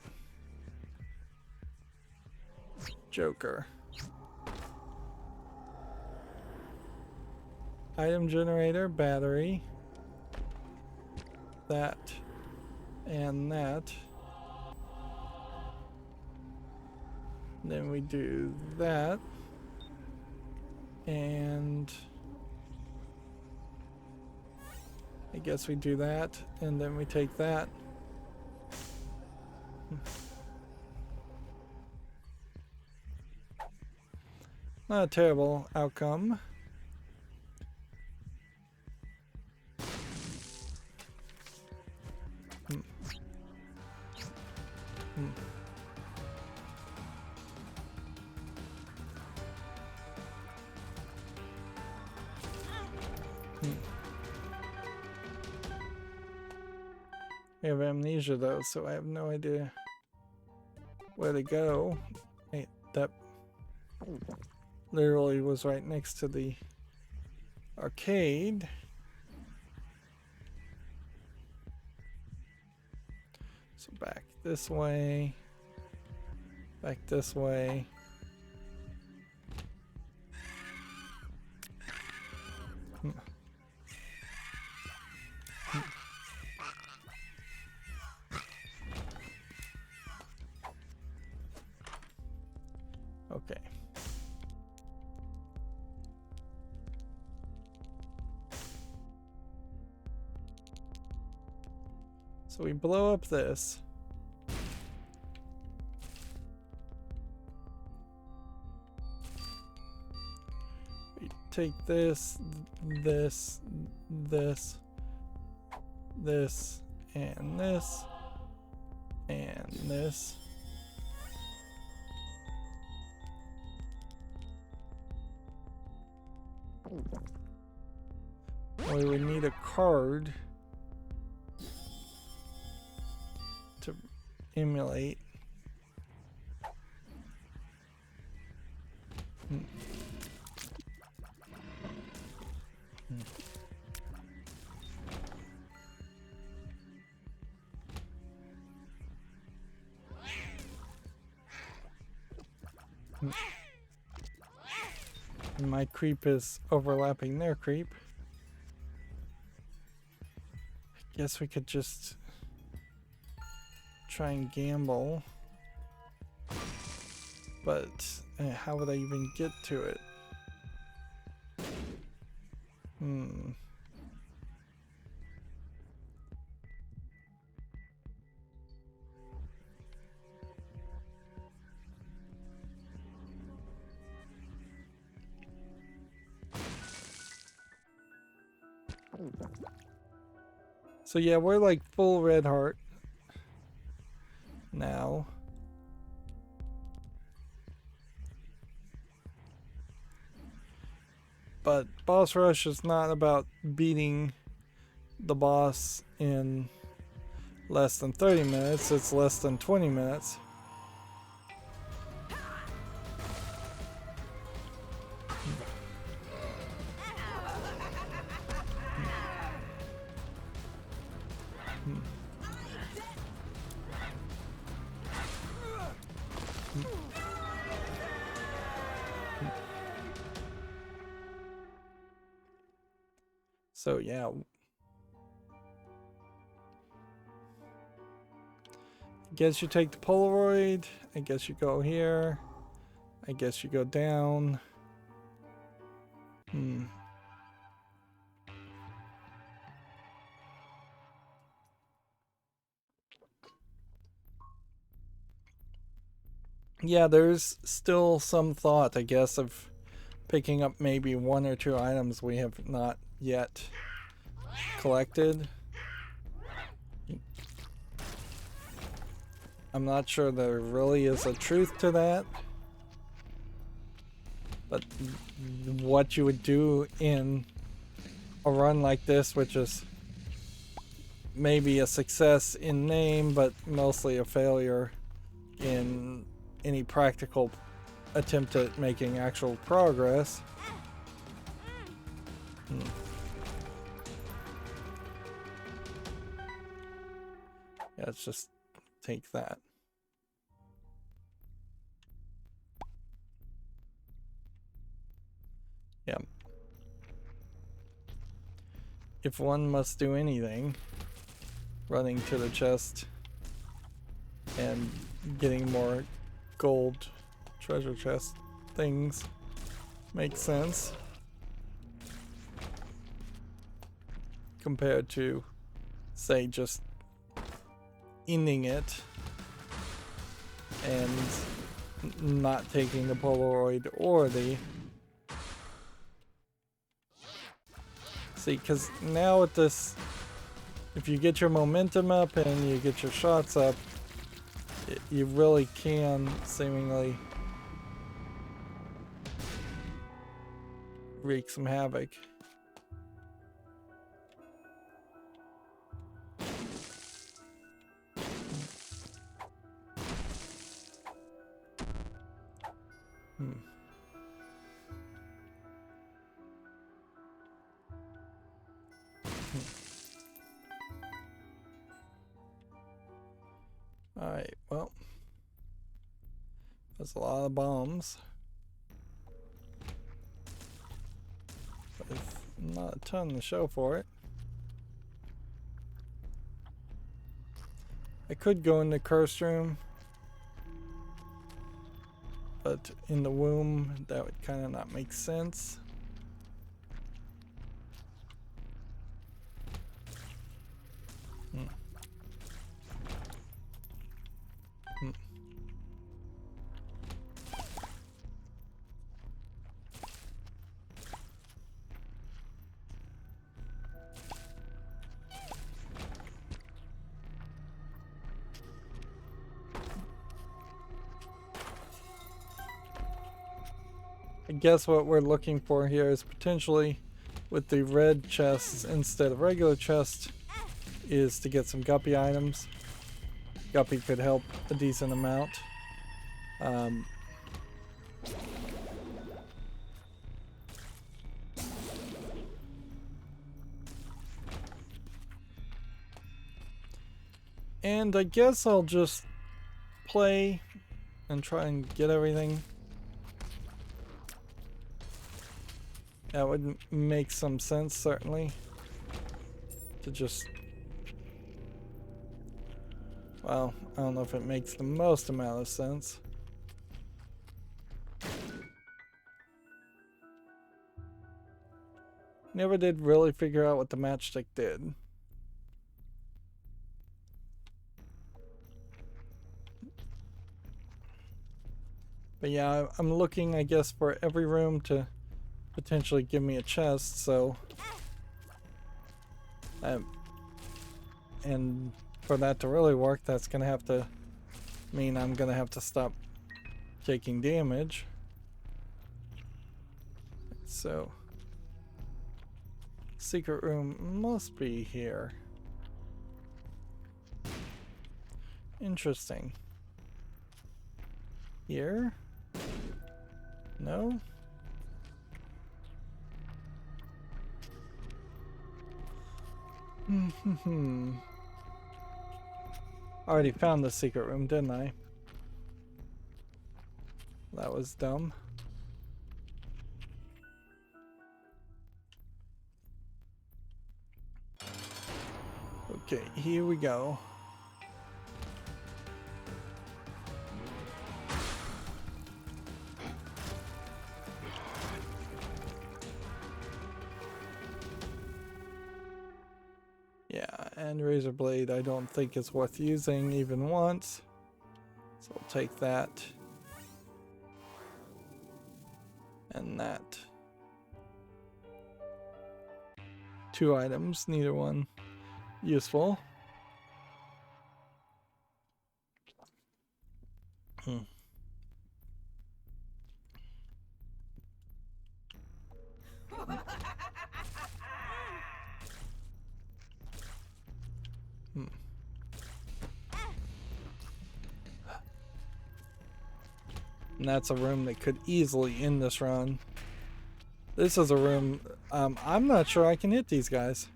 Joker. Item generator, battery. That. And that. Then we do that. And I guess we do that, and then we take that. Not a terrible outcome. I have amnesia though, so I have no idea where to go. Hey, that literally was right next to the arcade. So back this way. Back this way. Okay. So we blow up this. We take this, this, this, this, and this, and this. We would need a card to emulate. And my creep is overlapping their creep. I guess we could just try and gamble. But how would I even get to it? So yeah, we're like full red heart now. But boss rush is not about beating the boss in less than 30 minutes, it's less than 20 minutes. So yeah, I guess you take the Polaroid, I guess you go here, I guess you go down. Yeah, there's still some thought, I guess, of picking up maybe one or two items we have not yet collected. I'm not sure there really is a truth to that, but what you would do in a run like this, which is maybe a success in name but mostly a failure in any practical attempt at making actual progress. Yeah, let's just take that. Yeah. If one must do anything, running to the chest and getting more gold treasure chest things makes sense compared to, say, just ending it and not taking the Polaroid or the... See, because now with this, if you get your momentum up and you get your shots up, you really can seemingly wreak some havoc. Alright, well, that's a lot of bombs. But not a ton to show for it. I could go in the cursed room, but in the womb, that would kind of not make sense. I guess what we're looking for here is potentially with the red chests instead of regular chests is to get some guppy items. Guppy could help a decent amount. And I guess I'll just play and try and get everything That would make some sense, certainly. To just... Well, I don't know if it makes the most amount of sense. Never did really figure out what the matchstick did. But yeah, I'm looking, I guess, for every room to potentially give me a chest, so... and for that to really work, that's gonna have to mean I'm gonna have to stop taking damage. So... secret room must be here. Interesting. Here? No? Already found the secret room, didn't I? That was dumb. Okay, here we go. Yeah, and Razor Blade I don't think is worth using even once. So I'll take that. And that. 2 items, neither one useful. And that's a room that could easily end this run. This is a room, I'm not sure I can hit these guys.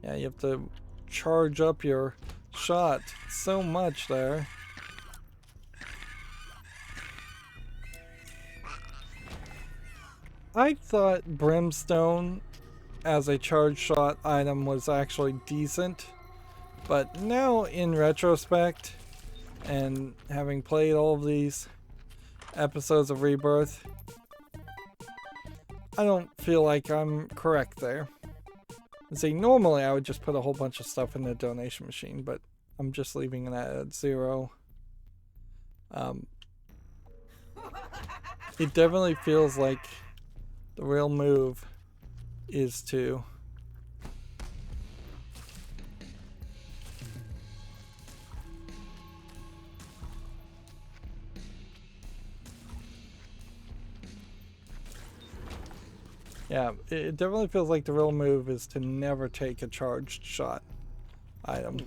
Yeah, you have to charge up your shot so much there. I thought Brimstone as a charge shot item was actually decent, but now in retrospect and having played all of these episodes of Rebirth, I don't feel like I'm correct there. See, normally I would just put a whole bunch of stuff in the donation machine, but I'm just leaving that at 0. It definitely feels like the real move is to yeah, it definitely feels like the real move is to never take a charged shot item.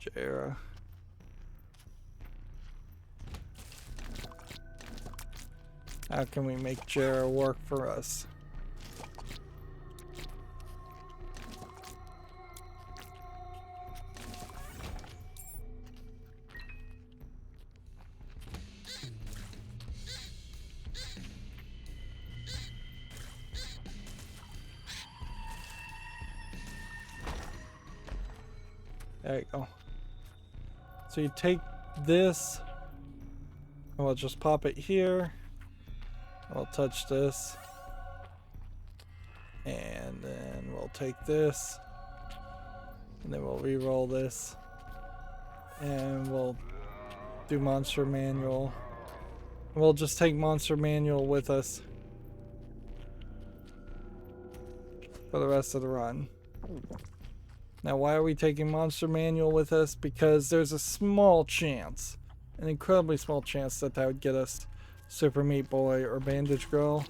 Jera. How can we make Jera work for us? There you go. So you take this, and we'll just pop it here. We'll touch this, and then we'll take this, and then we'll re-roll this, and we'll do Monster Manual. We'll just take Monster Manual with us for the rest of the run. Now, why are we taking Monster Manual with us? Because there's a small chance, an incredibly small chance that would get us Super Meat Boy or Bandage Girl,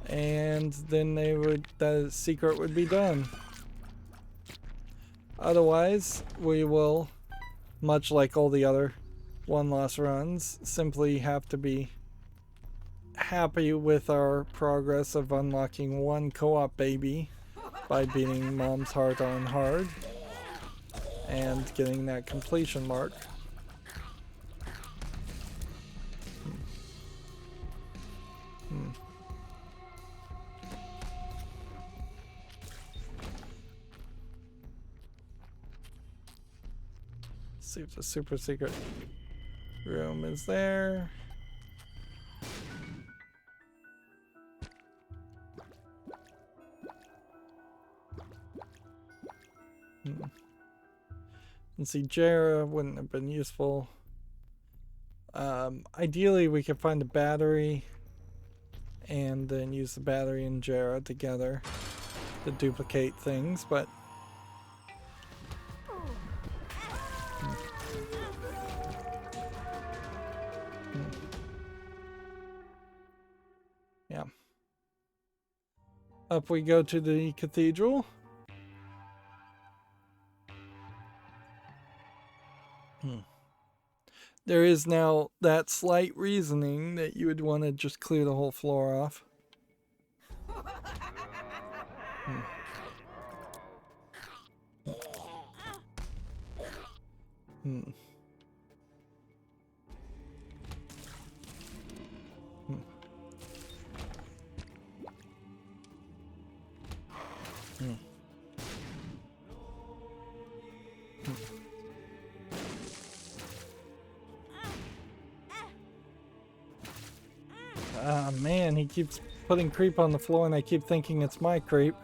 and then the secret would be done. Otherwise, we will, much like all the other one-loss runs, simply have to be happy with our progress of unlocking one co-op baby by beating Mom's Heart on hard and getting that completion mark. See if the super secret room is there. And see, Jera wouldn't have been useful. Ideally, we could find a battery and then use the battery and Jera together to duplicate things, but yeah. Up we go to the cathedral. There is now that slight reasoning that you would want to just clear the whole floor off. Ah, man, he keeps putting creep on the floor and I keep thinking it's my creep.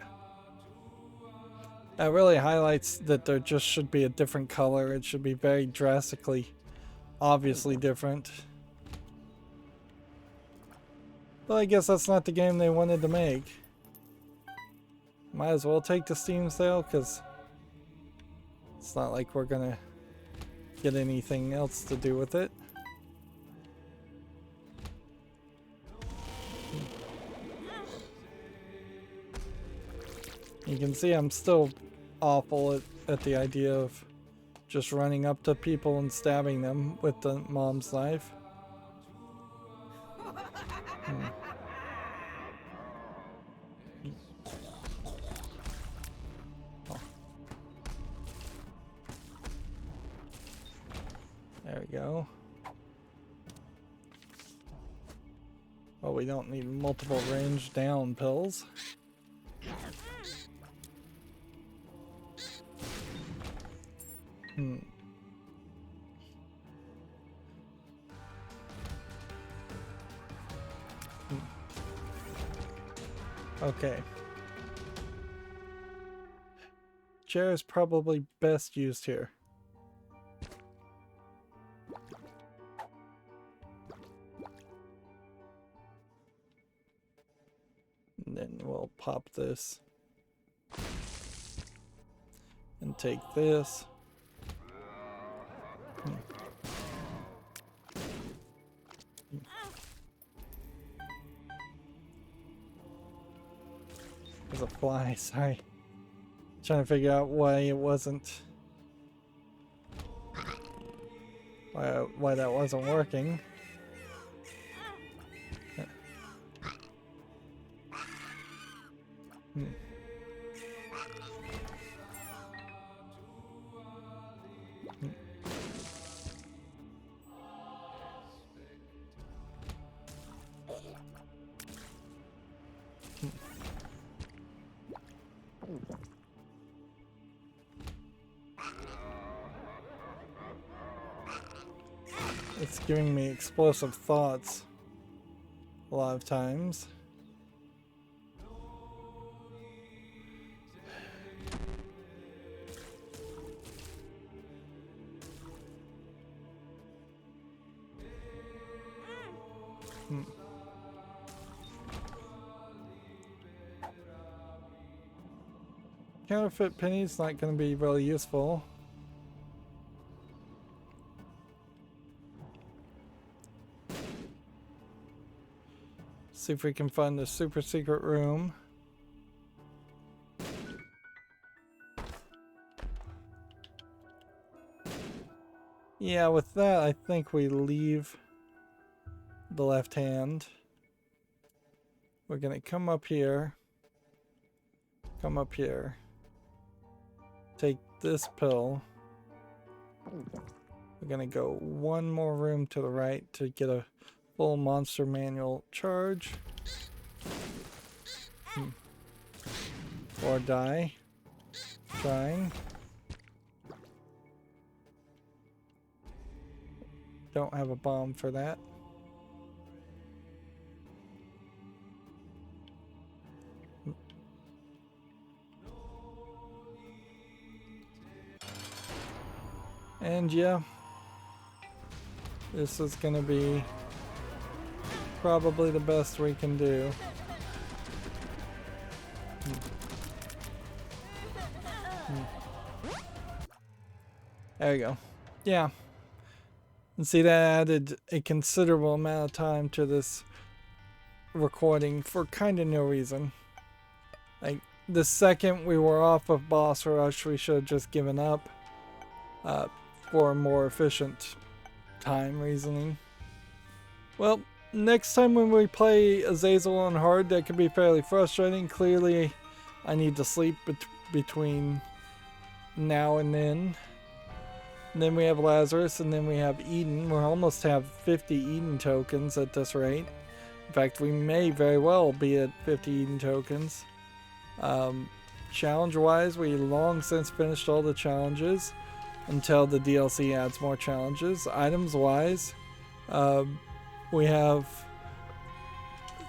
That really highlights that there just should be a different color. It should be very drastically, obviously different. But I guess that's not the game they wanted to make. Might as well take the Steam sale, because it's not like we're gonna get anything else to do with it. You can see I'm still awful at the idea of just running up to people and stabbing them with the mom's knife. Oh. There we go. Oh, we don't need multiple range down pills. Okay. Chair is probably best used here. And then we'll pop this. And take this. There's a fly, sorry. Trying to figure out why it wasn't... Why that wasn't working. It's giving me explosive thoughts a lot of times. Counterfeit penny's not going to be really useful. See if we can find the super secret room. Yeah, with that, I think we leave the left hand. We're gonna come up here come up here, take this pill. We're gonna go one more room to the right to get a full monster manual charge. Or die trying. Don't have a bomb for that. And yeah, this is gonna be probably the best we can do. There you go. Yeah. And see, that added a considerable amount of time to this recording for kind of no reason. Like, the second we were off of boss rush, we should have just given up for a more efficient time reasoning. Well, next time when we play Azazel on hard, that could be fairly frustrating. Clearly, I need to sleep between now and then. And then we have Lazarus, and then we have Eden. We'll almost have 50 Eden tokens at this rate. In fact, we may very well be at 50 Eden tokens. Challenge-wise, we long since finished all the challenges until the DLC adds more challenges. Items-wise, we have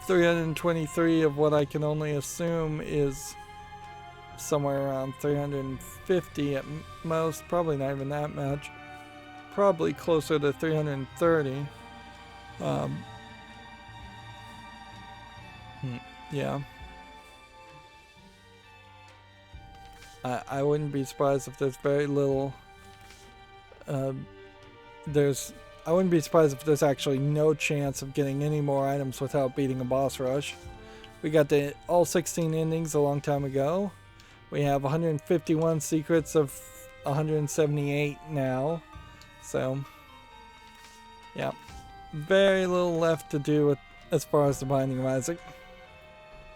323 of what I can only assume is somewhere around 350 at most, probably not even that much, probably closer to 330. Yeah, I wouldn't be surprised if there's very little I wouldn't be surprised if there's actually no chance of getting any more items without beating a boss rush. We got all 16 endings a long time ago. We have 151 secrets of 178 now. So, yeah. Very little left to do as far as the Binding of Isaac.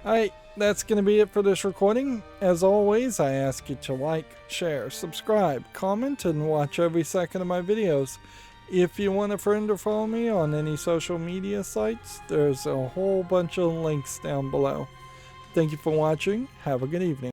Alright, that's going to be it for this recording. As always, I ask you to like, share, subscribe, comment, and watch every second of my videos. If you want a friend or follow me on any social media sites, there's a whole bunch of links down below. Thank you for watching. Have a good evening.